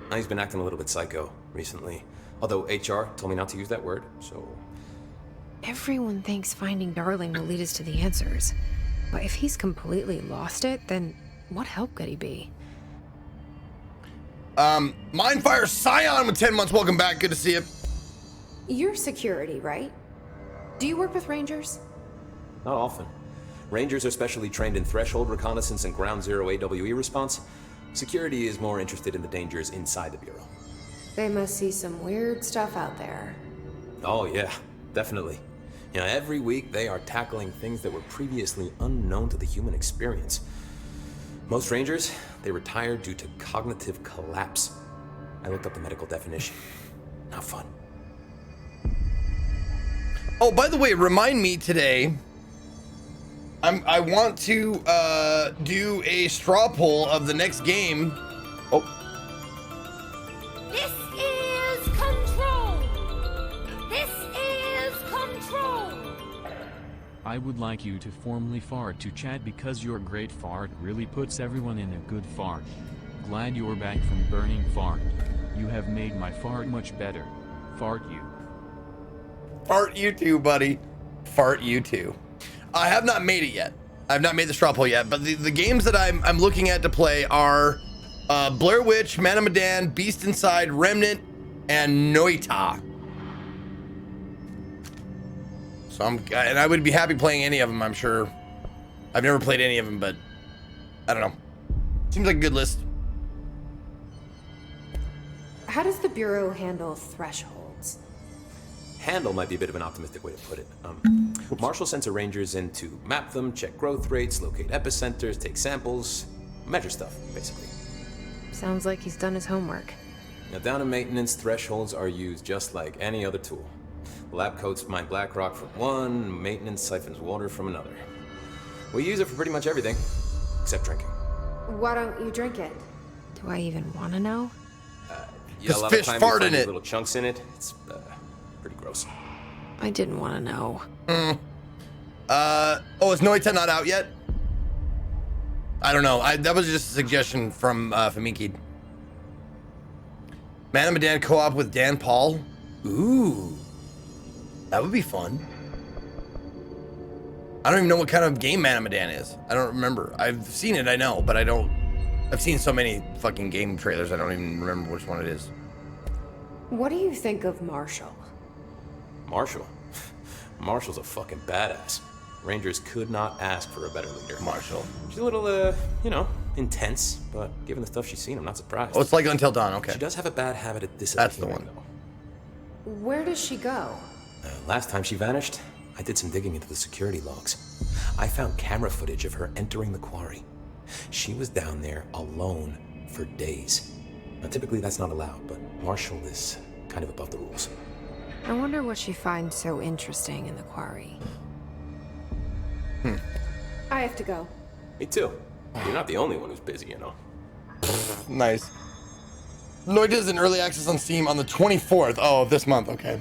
Now he's been acting a little bit psycho recently. Although HR told me not to use that word, so... Everyone thinks finding Darling will lead us to the answers. But if he's completely lost it, then what help could he be? Mindfire Scion with 10 months. Welcome back. Good to see you. You're security, right? Do you work with Rangers? Not often. Rangers are specially trained in threshold reconnaissance and ground zero AWE response. Security is more interested in the dangers inside the Bureau. They must see some weird stuff out there. Oh yeah, definitely. You know, every week they are tackling things that were previously unknown to the human experience. Most Rangers, they retire due to cognitive collapse. I looked up the medical definition. Not fun. Oh, by the way, remind me today. I want to do a straw poll of the next game. Oh. This is control. This is control. I would like you to formally fart to chat because your great fart really puts everyone in a good fart. Glad you're back from burning fart. You have made my fart much better. Fart you. Fart you too, buddy. Fart you too. I have not made it yet. I've not made the straw poll yet, but the games that I'm looking at to play are Blair Witch, Man of Medan, Beast Inside, Remnant, and Noita. So and I would be happy playing any of them, I'm sure. I've never played any of them, but I don't know. Seems like a good list. How does the Bureau handle thresholds? Handle might be a bit of an optimistic way to put it. Marshall sends her rangers in to map them, check growth rates, locate epicenters, take samples, measure stuff, basically. Sounds like he's done his homework. Now, down in maintenance, thresholds are used just like any other tool. The lab coats mine black rock from one, maintenance siphons water from another. We use it for pretty much everything, except drinking. Why don't you drink it? Do I even want to know? Yeah, a lot fish of time fart you in find these it. little chunks in it. It's pretty gross. I didn't want to know. Oh, is Noita not out yet? I don't know. That was just a suggestion from Famiki. Man and Medan co-op with Dan Paul. Ooh, that would be fun. I don't even know what kind of game Man and Medan is. I don't remember. I've seen it, I know, but I don't. I've seen so many fucking game trailers, I don't even remember which one it is. What do you think of Marshall? Marshall? Marshall's a fucking badass. Rangers could not ask for a better leader. Marshall. She's a little, intense, but given the stuff she's seen, I'm not surprised. Oh, it's like Until Dawn, okay. She does have a bad habit at disappearing. That's the one. Though. Where does she go? Last time she vanished, I did some digging into the security logs. I found camera footage of her entering the quarry. She was down there alone for days. Now, typically that's not allowed, but Marshall is kind of above the rules. I wonder what she finds so interesting in the quarry. I have to go. Me too. You're not the only one who's busy, you know. Nice. Noita is in early access on Steam on the 24th. Oh, of this month. Okay.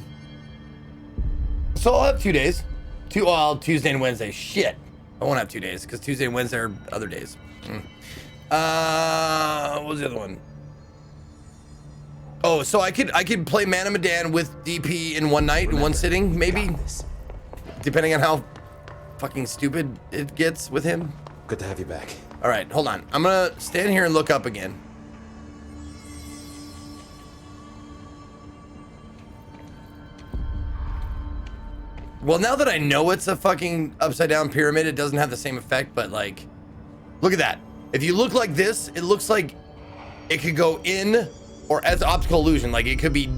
So I'll have 2 days. Tuesday and Wednesday. Shit. I won't have 2 days because Tuesday and Wednesday are other days. What was the other one? Oh, so I could play Man and Medan with DP in one night, in one sitting, maybe, depending on how fucking stupid it gets with him. Good to have you back. All right, hold on. I'm gonna stand here and look up again. Well, now that I know it's a fucking upside down pyramid, it doesn't have the same effect, but like, look at that. If you look like this, it looks like it could go in or as optical illusion. Like it could be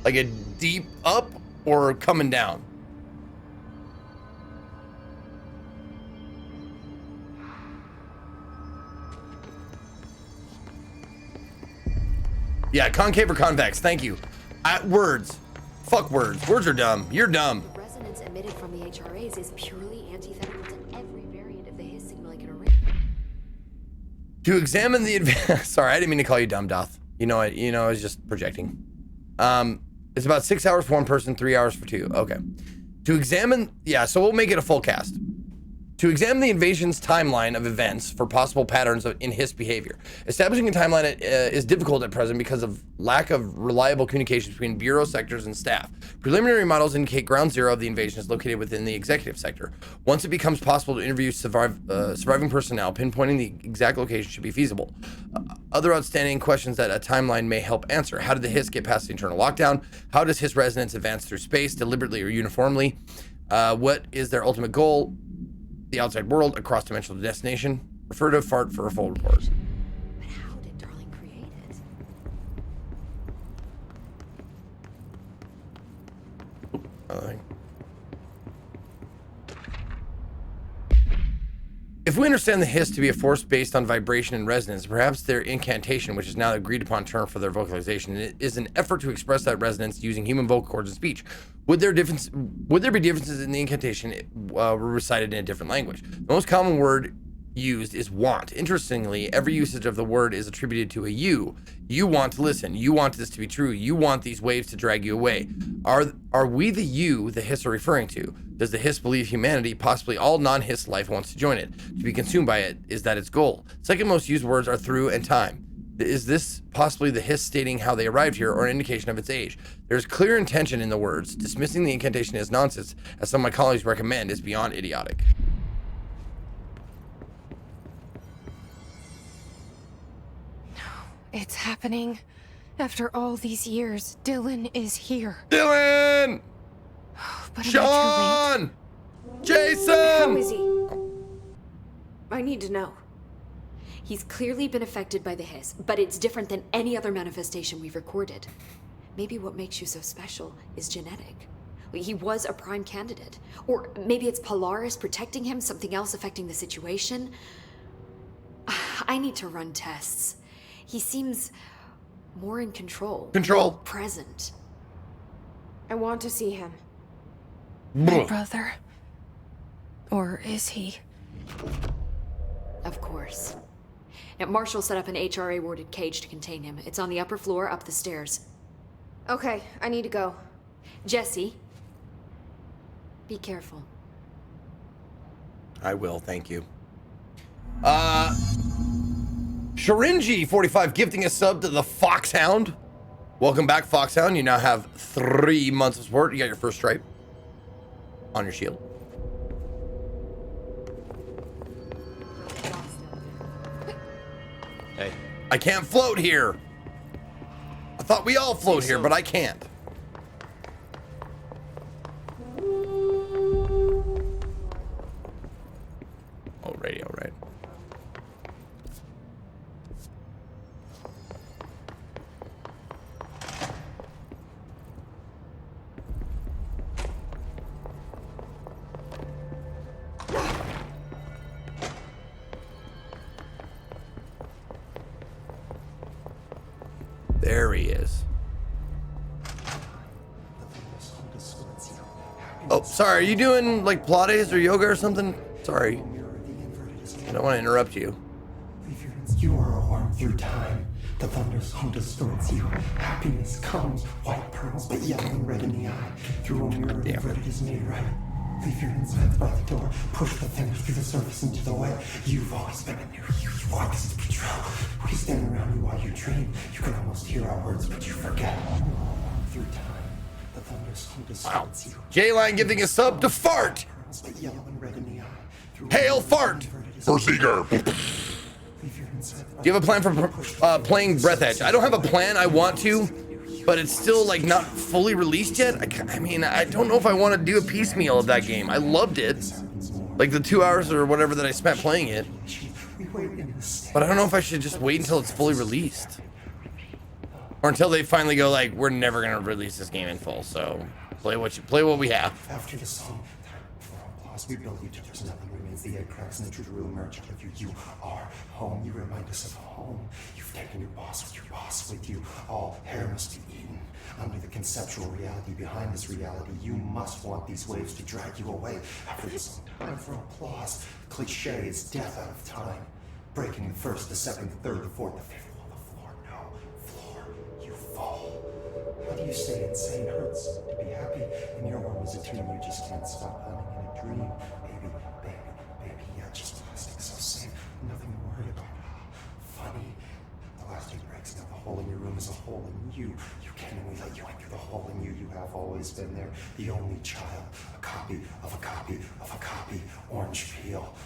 like a deep up or coming down. Yeah, concave or convex. Thank you. Words. Fuck words. Words are dumb. You're dumb. The resonance emitted from the HRAs is purely antithetical to every variant of the His signal I can arrange. To examine the sorry, I didn't mean to call you dumb, Doth. You know, I was just projecting. It's about 6 hours for one person, 3 hours for two. Okay. To examine, yeah, so we'll make it a full cast. To examine the invasion's timeline of events for possible patterns in Hiss behavior. Establishing a timeline is difficult at present because of lack of reliable communications between bureau sectors and staff. Preliminary models indicate ground zero of the invasion is located within the executive sector. Once it becomes possible to interview surviving personnel, pinpointing the exact location should be feasible. Other outstanding questions that a timeline may help answer. How did the Hiss get past the internal lockdown? How does Hiss resonance advance through space, deliberately or uniformly? What is their ultimate goal? The outside world, a cross-dimensional destination. Refer to FART for a full report. But how did Darling create it? Another thing. If we understand the Hiss to be a force based on vibration and resonance, perhaps their incantation, which is now the agreed upon term for their vocalization, is an effort to express that resonance using human vocal cords and speech. Would there be differences in the incantation were recited in a different language? The most common word used is want. Interestingly, every usage of the word is attributed to a you. You want to listen. You want this to be true. You want these waves to drag you away. Are we the you the Hiss are referring to? Does the Hiss believe humanity, possibly all non-Hiss life, wants to join it, to be consumed by it? Is that its goal? Second most used words are through and time. Is this possibly the Hiss stating how they arrived here, or an indication of its age? There's clear intention in the words. Dismissing the incantation as nonsense, as some of my colleagues recommend, is beyond idiotic. It's happening. After all these years, Dylan is here. Dylan! But Sean! Jason! How is he? I need to know. He's clearly been affected by the Hiss, but it's different than any other manifestation we've recorded. Maybe what makes you so special is genetic. He was a prime candidate. Or maybe it's Polaris protecting him, something else affecting the situation. I need to run tests. He seems more in control. Control. More present. I want to see him. My brother? Or is he? Of course. Now, Marshall set up an HRA-warded cage to contain him. It's on the upper floor, up the stairs. Okay, I need to go. Jesse, be careful. I will, thank you. Sharinji45 gifting a sub to the Foxhound. Welcome back, Foxhound. You now have 3 months of support. You got your first stripe on your shield. Hey. I can't float here. I thought we all float here, but I can't. Oh, radio, right. There he is. Oh, sorry. Are you doing like Pilates or yoga or something? Sorry. I don't want to interrupt you. You are a worm through time. The thunderstorm distorts you. Happiness comes, white pearls, but yellow and red in the eye. Through a mirror, the verdict is made right. Leave your insides by the door. Push the fingers through the surface into the way. You've always been a new you. You want this to be true. We stand around you while you dream. You can almost hear our words, but you forget. Through time, the thunderstorm distorts you. J-Line giving a sub to Fart. But yellow and red in the eye. Hail Fart. Berserker. Do you have a plan for playing Breath Edge? I don't have a plan. I want to, but it's still like not fully released yet. I mean, I don't know if I want to do a piecemeal of that game. I loved it, like the 2 hours or whatever that I spent playing it. But I don't know if I should just wait until it's fully released, or until they finally go like, we're never gonna release this game in full. So play what we have. After the song, we build each other's nothing remains. The egg cracks and the truth will emerge out of you. You are home. You remind us of home. You've taken your boss with you. All hair must be eaten. Under the conceptual reality behind this reality, you must want these waves to drag you away. After this time for applause, cliche is death out of time. Breaking the first, the second, the third, the fourth, the fifth wall, the floor. No, floor, you fall. How do you say insane hurts to be happy? In your world is a dream, you just can't stop living in a dream. Baby, yeah, just plastic, so safe, nothing to worry about. Funny, the elastic breaks, now the hole in your room is a hole in you. You can, and we let you in through the hole in you. You have always been there, the only child, a copy of a copy of a copy, orange peel.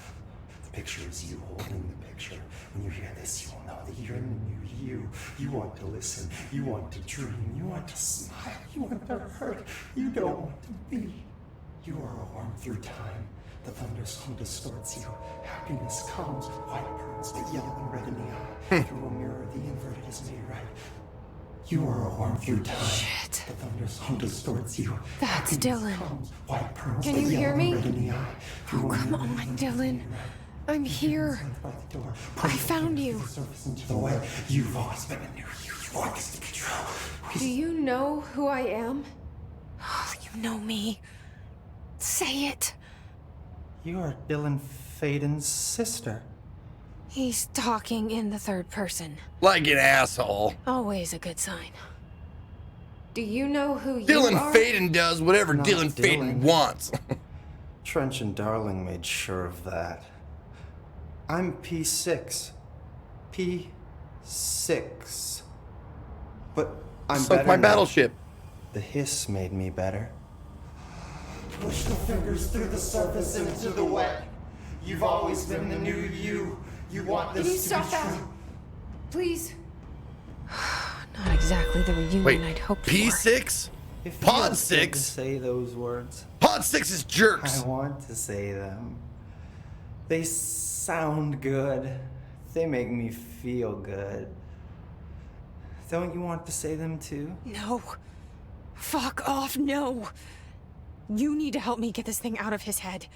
The picture is you holding the picture. When you hear this, you will know that you're in the new you. You want to listen, you want to dream, you want to smile, you want to hurt, you don't want to be. You are a worm through time. The thunderstorm distorts you. Happiness comes, white pearls, but yellow and red in the eye. Through a mirror, the inverted is made right. You are a worm through time. Shit. The thunderstorm distorts you. That's Dylan. Comes, white pearls, Can but you yellow hear and me? red in the eye. Oh, come on, Dylan. I'm here. I found you. Into the way. You've always been a new you. You want this to be true. Do you know who I am? Oh, you know me. Say it. You are Dylan Faden's sister. He's talking in the third person. Like an asshole. Always a good sign. Do you know who you Dylan are? Faden does whatever Not Dylan Faden wants. Trench and Darling made sure of that. I'm P6. P6. But I'm Sunk better my now. battleship. The hiss made me better. Push the fingers through the surface into the wet. You've always been the new you. You want this Can you to stop be that? true. Please. Not exactly the reunion Wait, I'd hoped for. P6? If you Pod don't 6? say those words, Pod 6 is jerks. I want to say them. They sound good. They make me feel good. Don't you want to say them too? No. Fuck off, no. You need to help me get this thing out of his head.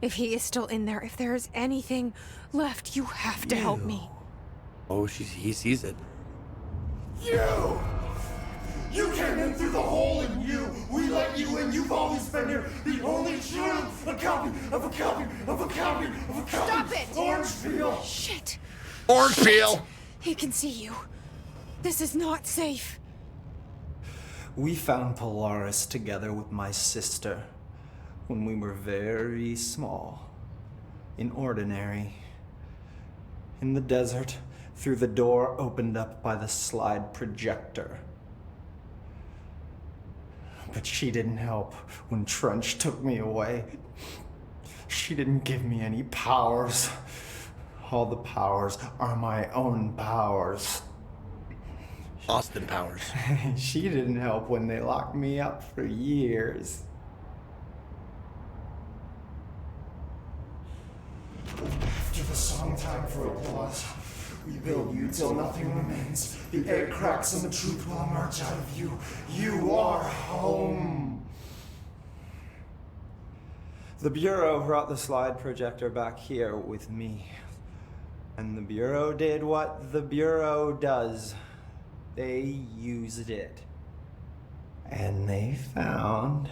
If he is still in there, if there is anything left, you have to help me. Oh, he sees it. You! You came in through the hole in you! We let you in, you've always been here! The only truth! A copy of a copy of a copy of a copy! Stop it! Orange peel! Shit! Orange peel! He can see you. This is not safe. We found Polaris together with my sister when we were very small. In Ordinary. In the desert, through the door opened up by the slide projector. But she didn't help when Trench took me away. She didn't give me any powers. All the powers are my own powers. Austin Powers. She didn't help when they locked me up for years. After the song time for applause, we build you till nothing remains. The egg cracks and the truth will emerge out of you. You are home. The Bureau brought the slide projector back here with me. And the Bureau did what the Bureau does. They used it. And they found...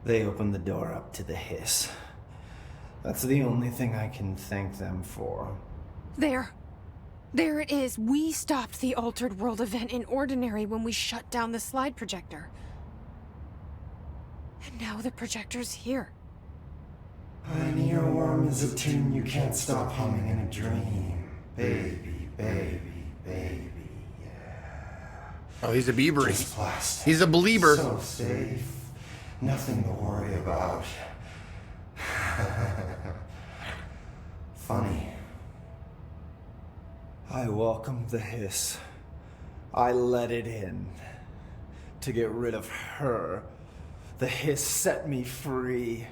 They opened the door up to the hiss. That's the only thing I can thank them for. There. There it is. We stopped the Altered World event in Ordinary when we shut down the slide projector. And now the projector's here. An earworm is a tune you can't stop humming in a dream. Baby, baby, baby, yeah. Oh, he's a Bieber. Just plastic. He's a believer. So safe. Nothing to worry about. Funny. I welcomed the hiss. I let it in. To get rid of her. The hiss set me free.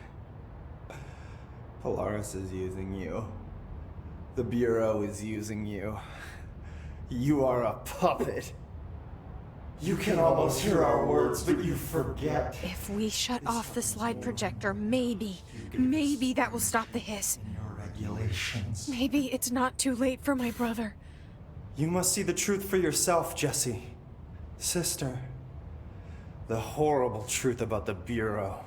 Polaris is using you. The Bureau is using you. You are a puppet. You can almost hear our words, but you forget. If we shut off the slide projector, maybe that will stop the hiss. Your regulations. Maybe it's not too late for my brother. You must see the truth for yourself, Jesse. Sister. The horrible truth about the Bureau.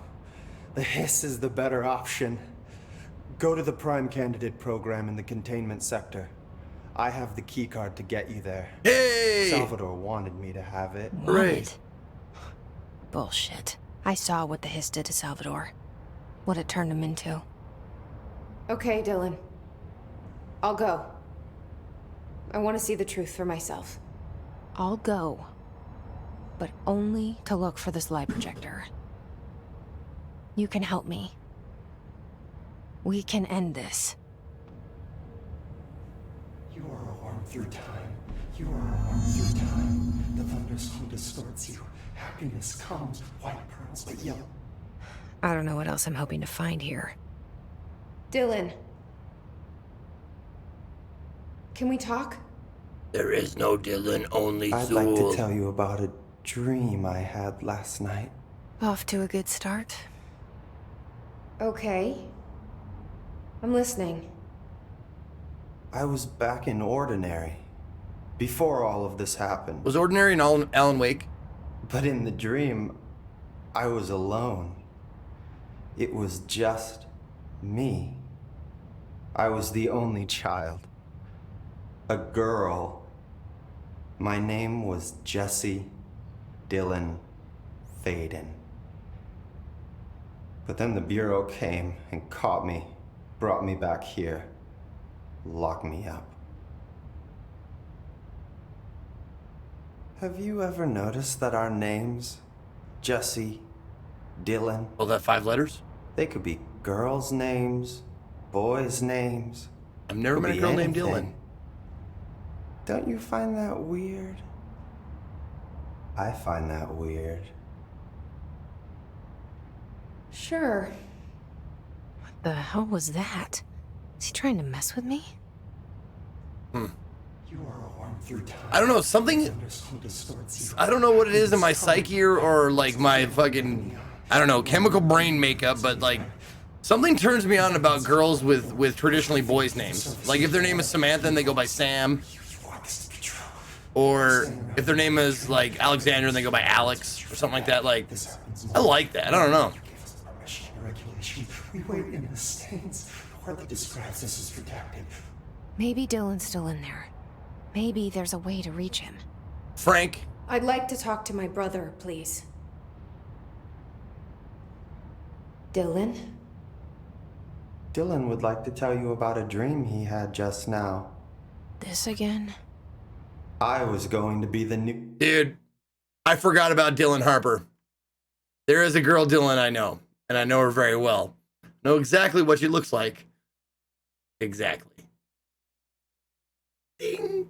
The hiss is the better option. Go to the Prime Candidate program in the containment sector. I have the keycard to get you there. Hey! Salvador wanted me to have it. Right. Bullshit. I saw what the hiss did to Salvador. What it turned him into. Okay, Dylan. I'll go. I want to see the truth for myself. I'll go. But only to look for the slide projector. You can help me. We can end this. You are a worm through time. You are a worm through time. The thunderstorm distorts you. Happiness comes, white pearls, but yellow. I don't know what else I'm hoping to find here. Dylan. Can we talk? There is no Dylan, only I'd Zool. like to tell you about a dream I had last night. Off to a good start. Okay. I'm listening. I was back in Ordinary. Before all of this happened. Was Ordinary and Alan Wake? But in the dream, I was alone. It was just me. I was the only child. A girl. My name was Jesse Dylan Faden. But then the Bureau came and caught me, brought me back here, locked me up. Have you ever noticed that our names, Jesse, Dylan... Well, that 5 letters? They could be girls' names, boys' names. I've never met a girl named Dylan. Don't you find that weird? I find that weird. Sure. What the hell was that? Is he trying to mess with me? You I don't know, something, I don't know what it is in my psyche or like my fucking, I don't know, chemical brain makeup, but like something turns me on about girls with traditionally boys' names. Like if their name is Samantha and they go by Sam, or if their name is like Alexander and they go by Alex or something like that. Like, I like that. I don't know. We wait in the stands. Hardly describes this as protected. Maybe Dylan's still in there. Maybe there's a way to reach him. Frank? I'd like to talk to my brother, please. Dylan? Dylan would like to tell you about a dream he had just now. This again? I was going to be the new... Dude, I forgot about Dylan Harper. There is a girl Dylan I know, and I know her very well. Know exactly what she looks like. Exactly. Ding.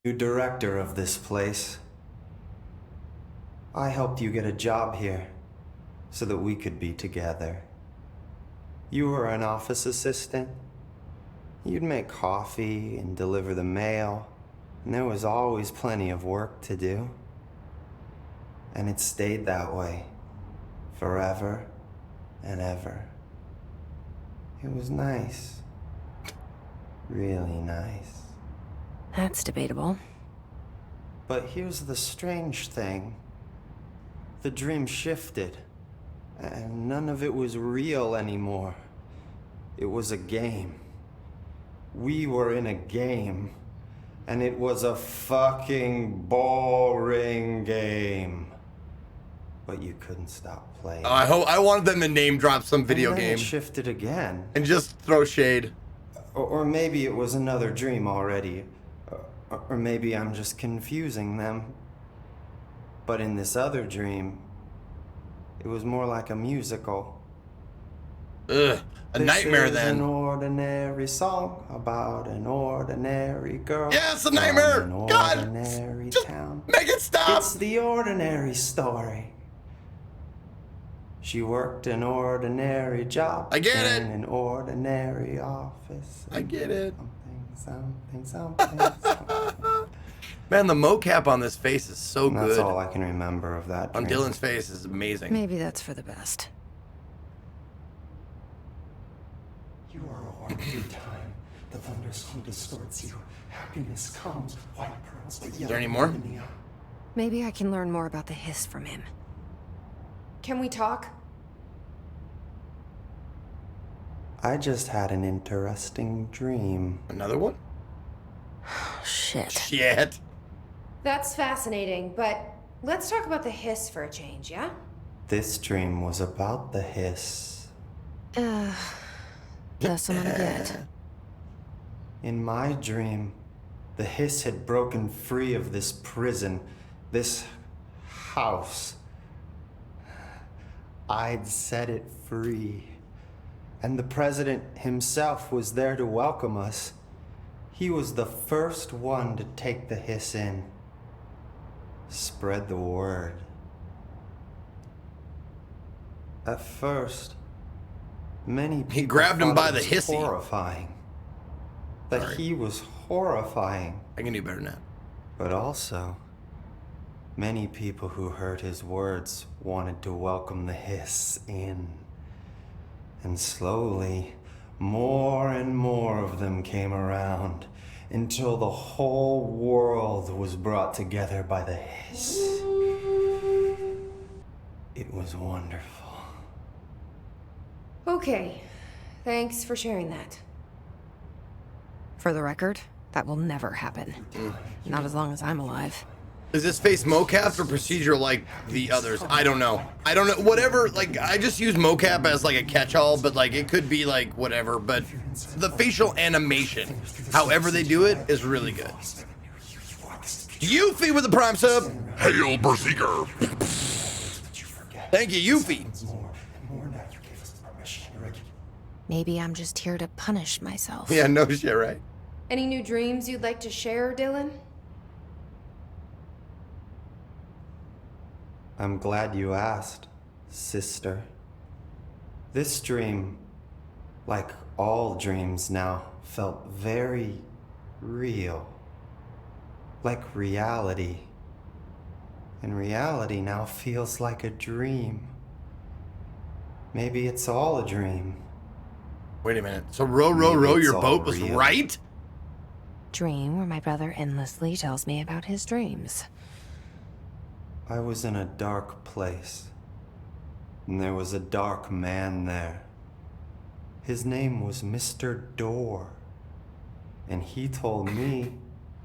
New director of this place. I helped you get a job here so that we could be together. You were an office assistant. You'd make coffee and deliver the mail, and there was always plenty of work to do. And it stayed that way forever and ever. It was nice. Really nice. That's debatable. But here's the strange thing. The dream shifted, and none of it was real anymore. It was a game. We were in a game, and it was a fucking boring game. But you couldn't stop playing. I wanted them to name drop some video and then game. It shifted again. And just throw shade. Or maybe it was another dream already. Or maybe I'm just confusing them. But in this other dream, it was more like a musical. Ugh, a nightmare then. An ordinary song about an ordinary girl. Yeah, it's a nightmare. An God, ordinary just town. make it stop. It's the ordinary story. She worked an ordinary job. I get in it. an ordinary office. I get it. Something. Man, the mocap on this face is so And good. that's all I can remember of that On dream. Dylan's face is amazing. Maybe that's for the best. You are a ordinary time. The thunderstorm distorts you. Happiness comes. White pearls, but Is there any more? Maybe I can learn more about the hiss from him. Can we talk? I just had an interesting dream. Another one? Shit. Shit. That's fascinating, but let's talk about the hiss for a change, yeah? This dream was about the hiss. Guess I'm gonna get. In my dream, the hiss had broken free of this prison, this house. I'd set it free. And the president himself was there to welcome us. He was the first one to take the hiss in. Spread the word. At first, many people He grabbed him thought by it the was hissy. horrifying. That Sorry. he was horrifying. I can do better than that. But also, many people who heard his words wanted to welcome the hiss in. And slowly, more and more of them came around until the whole world was brought together by the hiss. It was wonderful. Okay. Thanks for sharing that. For the record, that will never happen. Not as long as I'm alive. Is this face mocap or procedure like the others? I don't know. I don't know. Whatever, like, I just use mocap as like a catch-all, but like it could be like whatever. But the facial animation, however they do it, is really good. Yuffie with the prime sub. Hail, Berserker! Thank you, Yuffie. Maybe I'm just here to punish myself. Yeah, no shit, right? Any new dreams you'd like to share, Dylan? I'm glad you asked, sister. This dream, like all dreams now felt very real. Like reality. And reality now feels like a dream. Maybe it's all a dream. Wait a minute. So row, your boat was right? Dream where my brother endlessly tells me about his dreams. I was in a dark place. And there was a dark man there. His name was Mr. Door. And he told me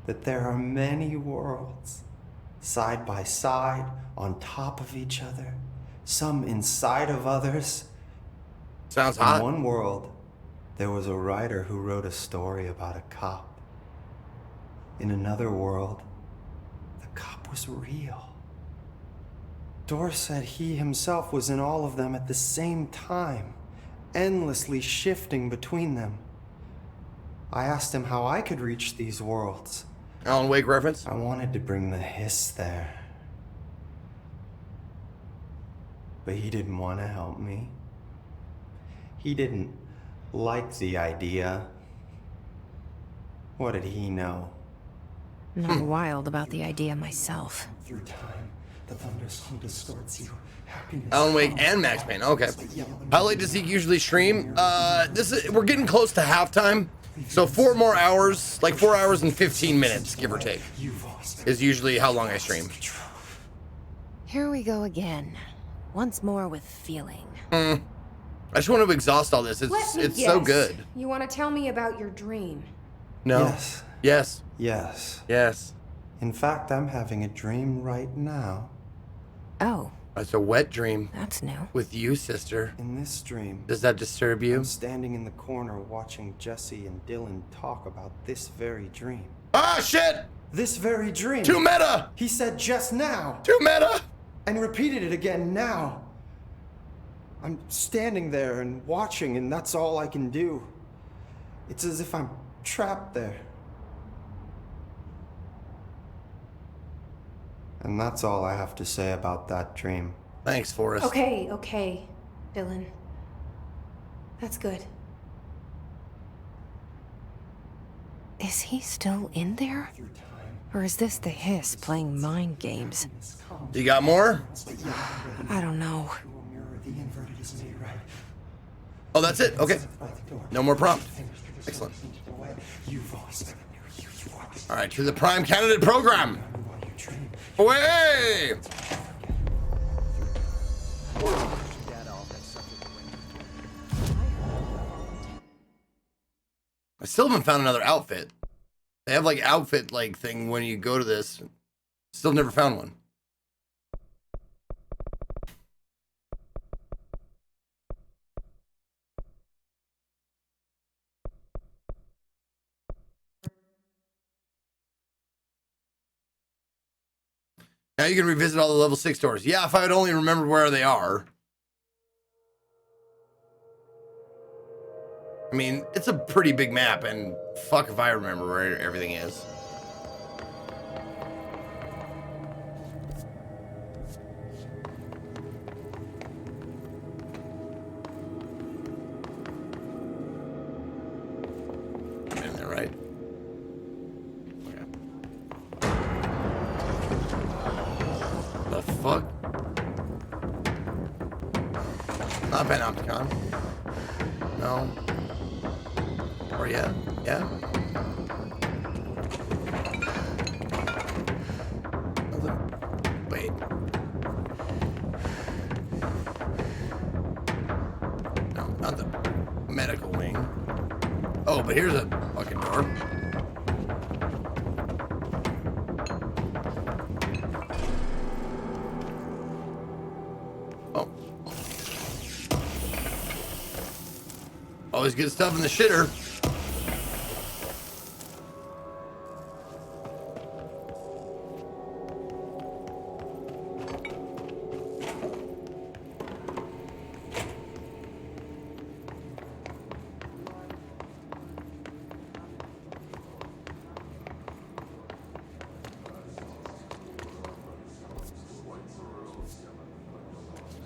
that there are many worlds, side by side, on top of each other, some inside of others. Sounds hot. In one world, there was a writer who wrote a story about a cop. In another world, the cop was real. Door said he himself was in all of them at the same time, endlessly shifting between them. I asked him how I could reach these worlds. Alan Wake reference? I wanted to bring the hiss there. But he didn't want to help me. He didn't like the idea. What did he know? Not wild about the idea myself. Through time, the thunderstorm distorts you. Happiness. Alan Wake and Max Payne. Okay. How late does Zeke usually stream? We're getting close to halftime. So 4 more hours, like 4 hours and 15 minutes, give or take, is usually how long I stream. Here we go again. Once more with feeling. I just want to exhaust all this. It's so good. You want to tell me about your dream? No. Yes. Yes. Yes. Yes. In fact, I'm having a dream right now. Oh. It's a wet dream. That's new. With you, sister. In this dream, Does that disturb you? I'm standing in the corner watching Jesse and Dylan talk about this very dream. Ah, shit! This very dream. Too meta! He said just now. Too meta! And repeated it again now. I'm standing there and watching, and that's all I can do. It's as if I'm trapped there. And that's all I have to say about that dream. Thanks, Forrest. Okay, Dylan. That's good. Is he still in there? Or is this the hiss playing mind games? You got more? I don't know. Oh, that's it? Okay. No more prompt. Excellent. Alright, to the Prime Candidate Program. Away! I still haven't found another outfit. They have like outfit like thing when you go to this. Still never found one. Now you can revisit all the level 6 doors. Yeah, if I had only remembered where they are. I mean, it's a pretty big map, and fuck if I remember where everything is. I'm in there, right? The fuck? Not Panopticon. No. Or yeah. Yeah. Wait. No, not the medical wing. Oh, but here's a fucking door. Always good stuff in the shitter.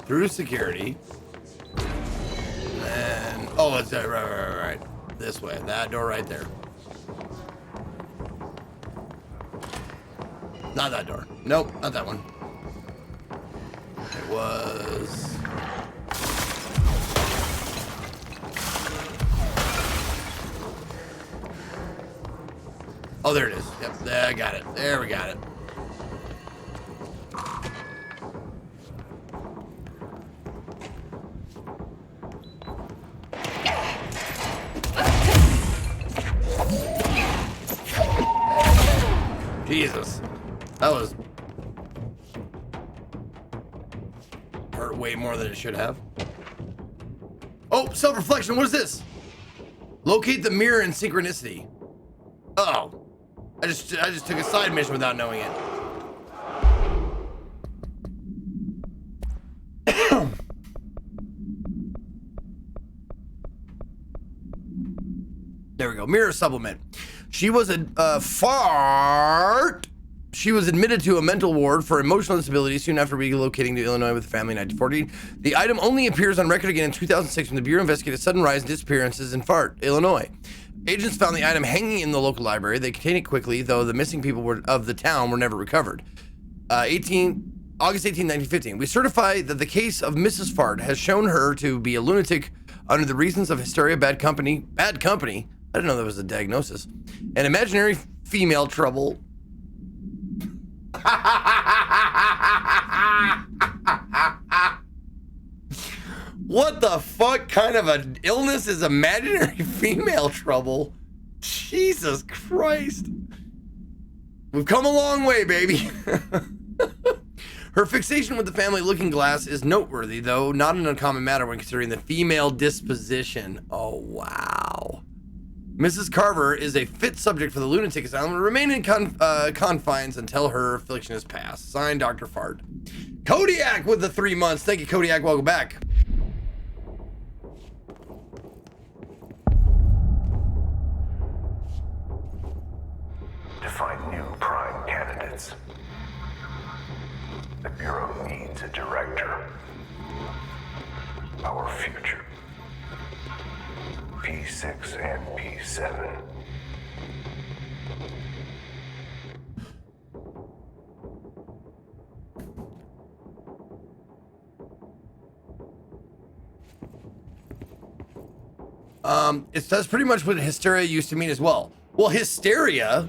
Through security. And Oh, it's right. This way. That door right there. Not that door. Nope, not that one. It was... Oh, there it is. Yep, there, I got it. There we got it. Jesus. That was... hurt way more than it should have. Oh, self-reflection. What is this? Locate the mirror in synchronicity. Uh-oh. I just took a side mission without knowing it. There we go. Mirror supplement. She was a fart. She was admitted to a mental ward for emotional disability soon after relocating to Illinois with the family in 1914. The item only appears on record again in 2006 when the Bureau investigated a sudden rise in disappearances in Fart, Illinois. Agents found the item hanging in the local library. They contained it quickly, though the missing people of the town were never recovered. August 18, 1915. We certify that the case of Mrs. Fart has shown her to be a lunatic under the reasons of hysteria, bad company. I didn't know that was a diagnosis. And imaginary female trouble. What the fuck kind of an illness is imaginary female trouble? Jesus Christ. We've come a long way, baby. Her fixation with the family looking glass is noteworthy, though not an uncommon matter when considering the female disposition. Oh, wow. Mrs. Carver is a fit subject for the lunatic asylum and will remain in confines until her affliction is past. Signed, Dr. Fart. Kodiak with the 3 months. Thank you, Kodiak. Welcome back. To find new prime candidates, the Bureau needs a director. Our future. P6 and P7. That's pretty much what hysteria used to mean as well. Well, hysteria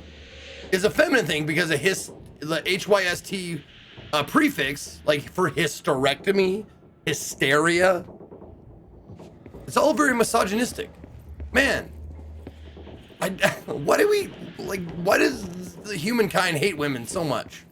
is a feminine thing because of the HYST prefix, like for hysterectomy, hysteria. It's all very misogynistic. Man, why does the humankind hate women so much?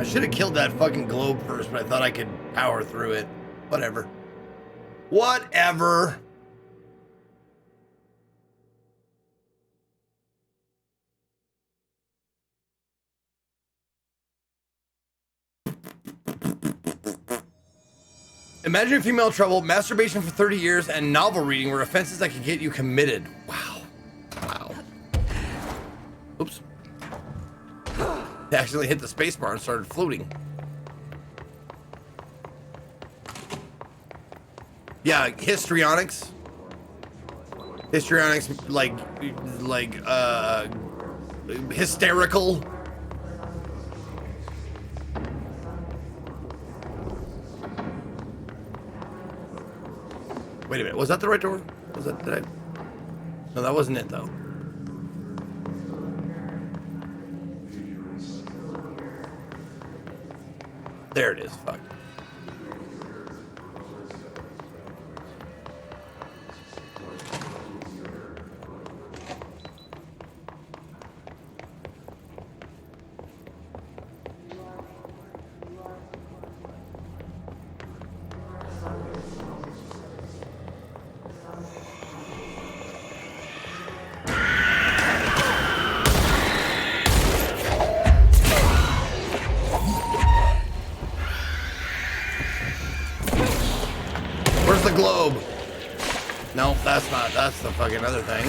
Should have killed that fucking globe first, but I thought I could power through it. Whatever. Whatever. Imaginary female trouble, masturbation for 30 years, and novel reading were offenses that could get you committed. Wow. Wow. Oops. They accidentally hit the spacebar and started floating. Yeah, histrionics. Histrionics, like hysterical. Wait a minute, was that the right door? Was that, did I? No, that wasn't it though. There it is, fuck. Where's the globe? No, that's not. That's the fucking other thing.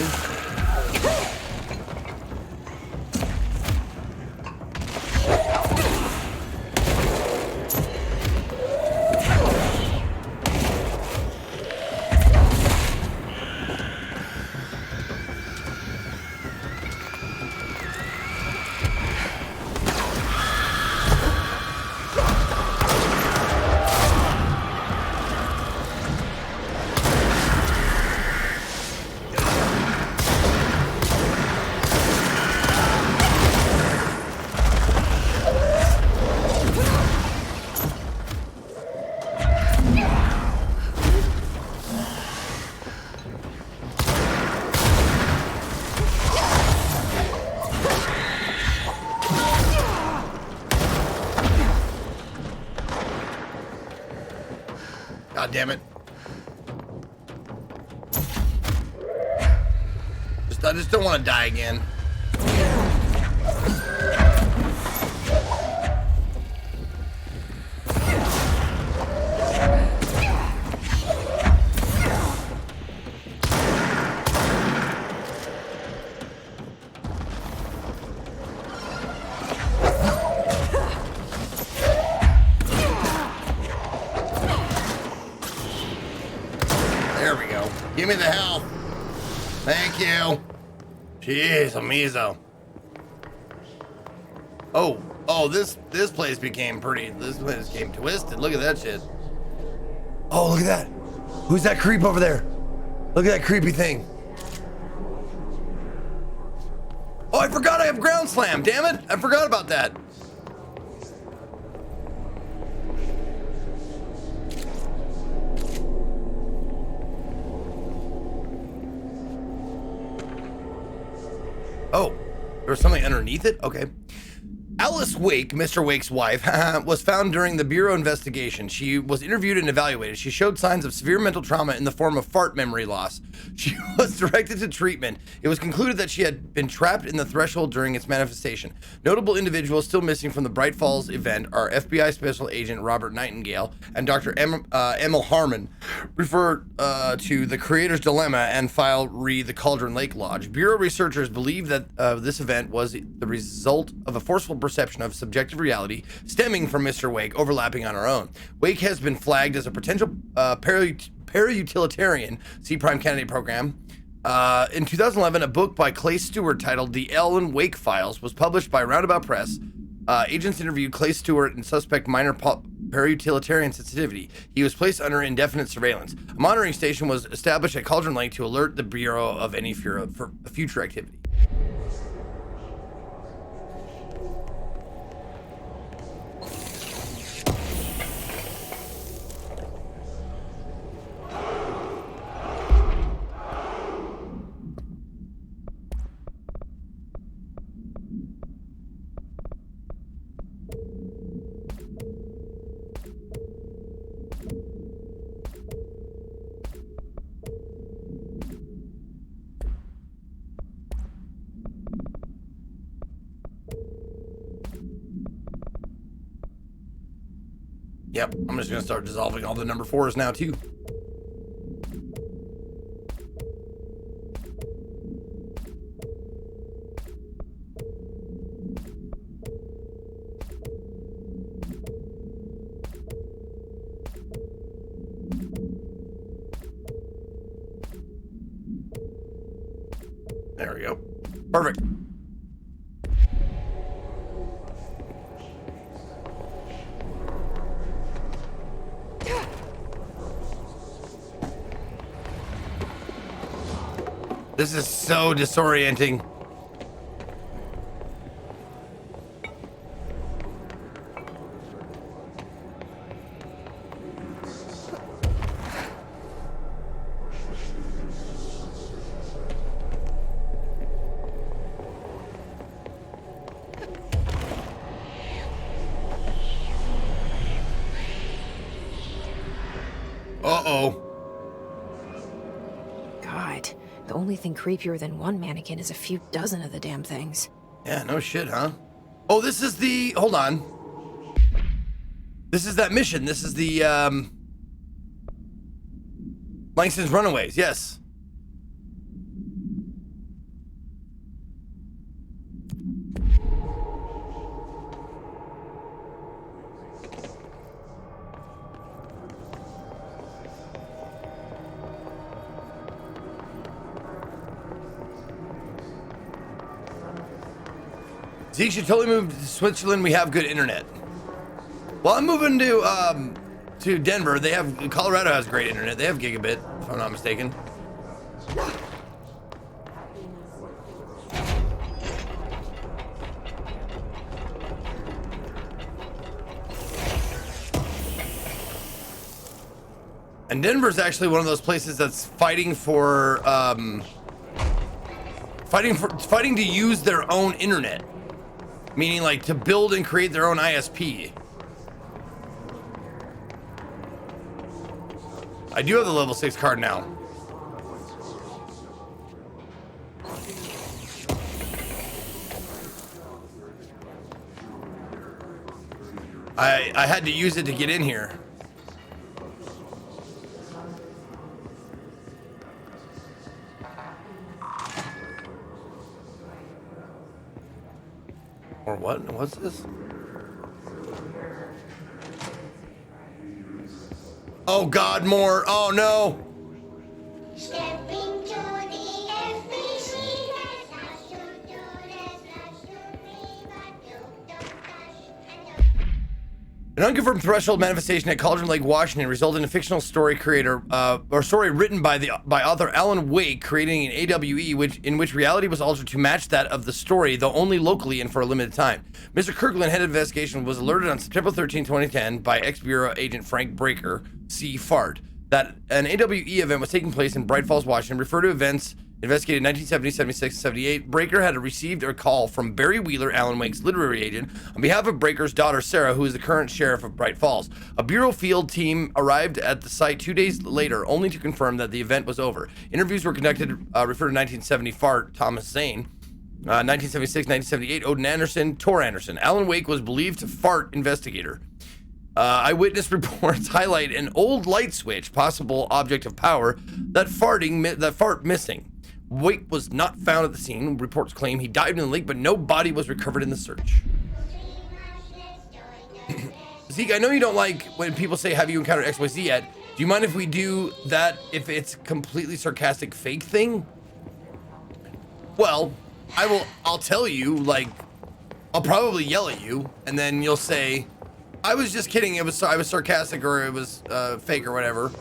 God damn it. I just don't want to die again. There we go. Give me the health. Thank you. Jeez, amizo. Oh, this place became pretty. This place became twisted. Look at that shit. Oh, look at that. Who's that creep over there? Look at that creepy thing. Oh, I forgot I have ground slam. Damn it! I forgot about that. Oh, there's something underneath it? Okay. Alice Wake, Mr. Wake's wife, was found during the Bureau investigation. She was interviewed and evaluated. She showed signs of severe mental trauma in the form of fart memory loss. She was directed to treatment. It was concluded that she had been trapped in the threshold during its manifestation. Notable individuals still missing from the Bright Falls event are FBI Special Agent Robert Nightingale and Dr. Emil Harmon. Refer to The Creator's Dilemma and file re the Cauldron Lake Lodge. Bureau researchers believe that this event was the result of a forceful perception of subjective reality stemming from Mr. Wake overlapping on our own. Wake has been flagged as a potential para-utilitarian C-Prime candidate program. In 2011, a book by Clay Stewart titled The Ellen Wake Files was published by Roundabout Press. Agents interviewed Clay Stewart and suspect minor para-utilitarian sensitivity. He was placed under indefinite surveillance. A monitoring station was established at Cauldron Lake to alert the Bureau of any future activity. Yep, I'm just gonna start dissolving all the number 4s now too. Perfect. This is so disorienting. Uh-oh. God, the only thing creepier than one mannequin is a few dozen of the damn things. Yeah, no shit, huh? Oh, this is the... Hold on. This is that mission. This is the, Langston's Runaways, yes. Zeke should totally move to Switzerland. We have good internet. Well, I'm moving to Denver. They have... Colorado has great internet. They have gigabit, if I'm not mistaken. And Denver's actually one of those places that's fighting for, fighting to use their own internet. Meaning, like, to build and create their own ISP. I do have the level 6 card now. I had to use it to get in here. Or what? What's this? Oh God, more. Oh no. Step into the FBC. There's lots to do, there's lots to be, but you don't touch and don't. An unconfirmed threshold manifestation at Cauldron Lake, Washington, resulted in a fictional story creator, or story written by author Alan Wake, creating an AWE in which reality was altered to match that of the story, though only locally and for a limited time. Mr. Kirkland, head of investigation, was alerted on September 13, 2010, by ex-Bureau agent Frank Breaker, C. Fart, that an AWE event was taking place in Bright Falls, Washington. Referred to events investigated in 1970, 76, and 78. Breaker had received a call from Barry Wheeler, Alan Wake's literary agent, on behalf of Breaker's daughter, Sarah, who is the current sheriff of Bright Falls. A Bureau field team arrived at the site 2 days later, only to confirm that the event was over. Interviews were conducted, referred to 1970 Fart, Thomas Zane, 1976, 1978, Odin Anderson, Tor Anderson. Alan Wake was believed to Fart investigator. Eyewitness reports highlight an old light switch, possible object of power, that Fart missing. Wake was not found at the scene. Reports claim he died in the lake, but no body was recovered in the search. Zeke, I know you don't like when people say, have you encountered XYZ yet? Do you mind if we do that if it's completely sarcastic fake thing? Well, I'll tell you, like, I'll probably yell at you, and then you'll say, I was just kidding, I was sarcastic, or it was fake or whatever.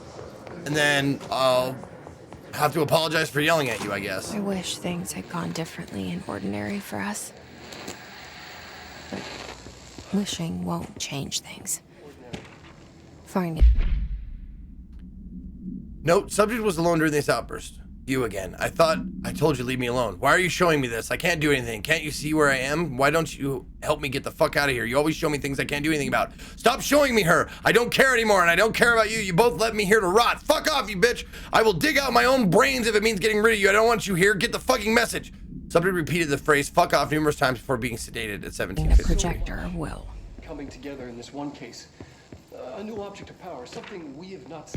And then I'll have to apologize for yelling at you, I guess. I wish things had gone differently in ordinary for us. But wishing won't change things. Fine. Note, subject was alone during this outburst. You again. I thought I told you leave me alone. Why are you showing me this? I can't do anything. Can't you see where I am? Why don't you help me get the fuck out of here? You always show me things I can't do anything about. Stop showing me her. I don't care anymore, and I don't care about you. You both left me here to rot. Fuck off, you bitch. I will dig out my own brains if it means getting rid of you. I don't want you here. Get the fucking message. Subject repeated the phrase fuck off numerous times before being sedated at 17:50. The projector will. Coming together in this one case. A new object of power, something we have not...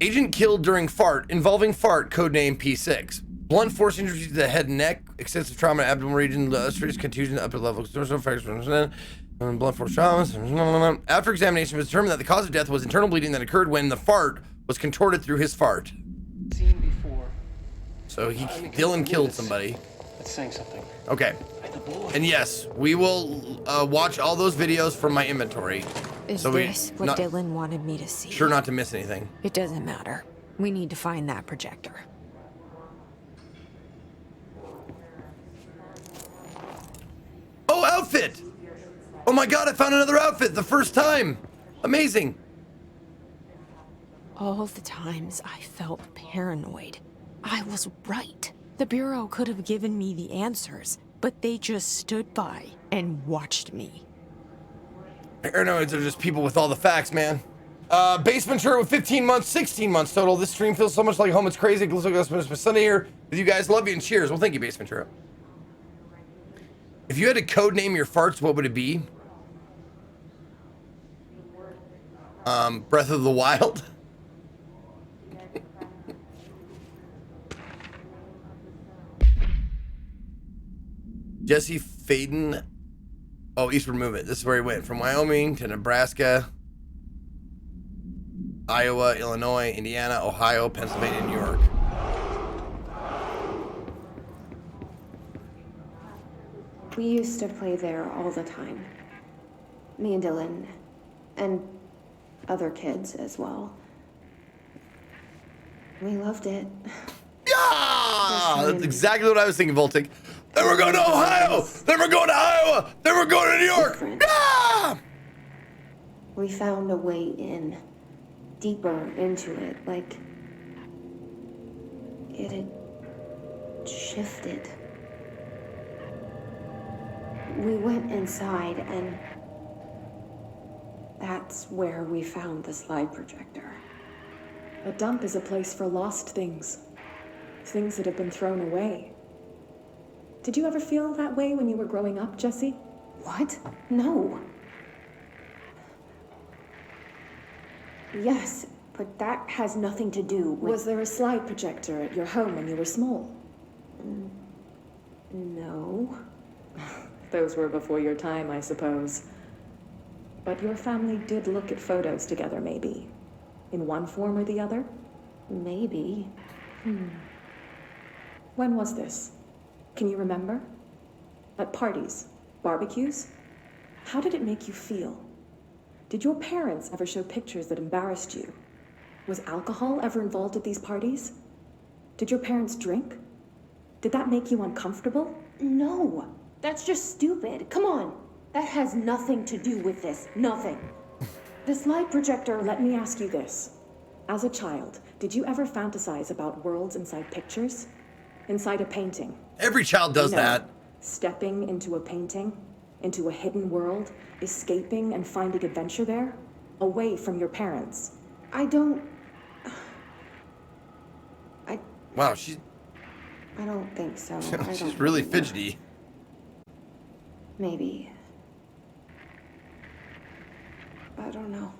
Agent killed during Fart, involving Fart, codename P6. Blunt force injuries to the head and neck, extensive trauma, abdominal region, serious contusion, upper level, blunt force trauma. After examination, it was determined that the cause of death was internal bleeding that occurred when the fart was contorted through his fart. Seen before. So Dylan killed somebody. That's saying something. Okay. And yes, we will watch all those videos from my inventory. Is this what Dylan wanted me to see? Sure not to miss anything. It doesn't matter. We need to find that projector. Oh, outfit! Oh my god, I found another outfit the first time! Amazing! All the times I felt paranoid, I was right. The Bureau could have given me the answers, but they just stood by and watched me. Paranoids are just people with all the facts, man. Basement shirt with 15 months, 16 months total. This stream feels so much like home. It's crazy. It looks like it's Sunday here with you guys. Love you and cheers. Well, thank you, Basement shirt. If you had to code name your farts, what would it be? Breath of the Wild. Jesse Faden. Oh, Eastward Movement. This is where he went. From Wyoming to Nebraska, Iowa, Illinois, Indiana, Ohio, Pennsylvania, New York. We used to play there all the time. Me and Dylan, and other kids as well. We loved it. Yeah! That's exactly what I was thinking, Voltic. Then we're going to Ohio! Then we're going to Iowa! Then we're going to New York! Yeah! We found a way in, deeper into it, like it had shifted. We went inside, and that's where we found the slide projector. A dump is a place for lost things. Things that have been thrown away. Did you ever feel that way when you were growing up, Jesse? What? No. Yes, but that has nothing to do with... Was there a slide projector at your home when you were small? No. Those were before your time, I suppose. But your family did look at photos together, maybe. In one form or the other? Maybe. When was this? Can you remember? At parties? Barbecues? How did it make you feel? Did your parents ever show pictures that embarrassed you? Was alcohol ever involved at these parties? Did your parents drink? Did that make you uncomfortable? No. That's just stupid. Come on. That has nothing to do with this. Nothing. The slide projector, let me ask you this. As a child, did you ever fantasize about worlds inside pictures? Inside a painting? Every child does that. Stepping into a painting, into a hidden world, escaping and finding adventure there, away from your parents. Wow, she's... I don't think so. She's really fidgety. Maybe. I don't know.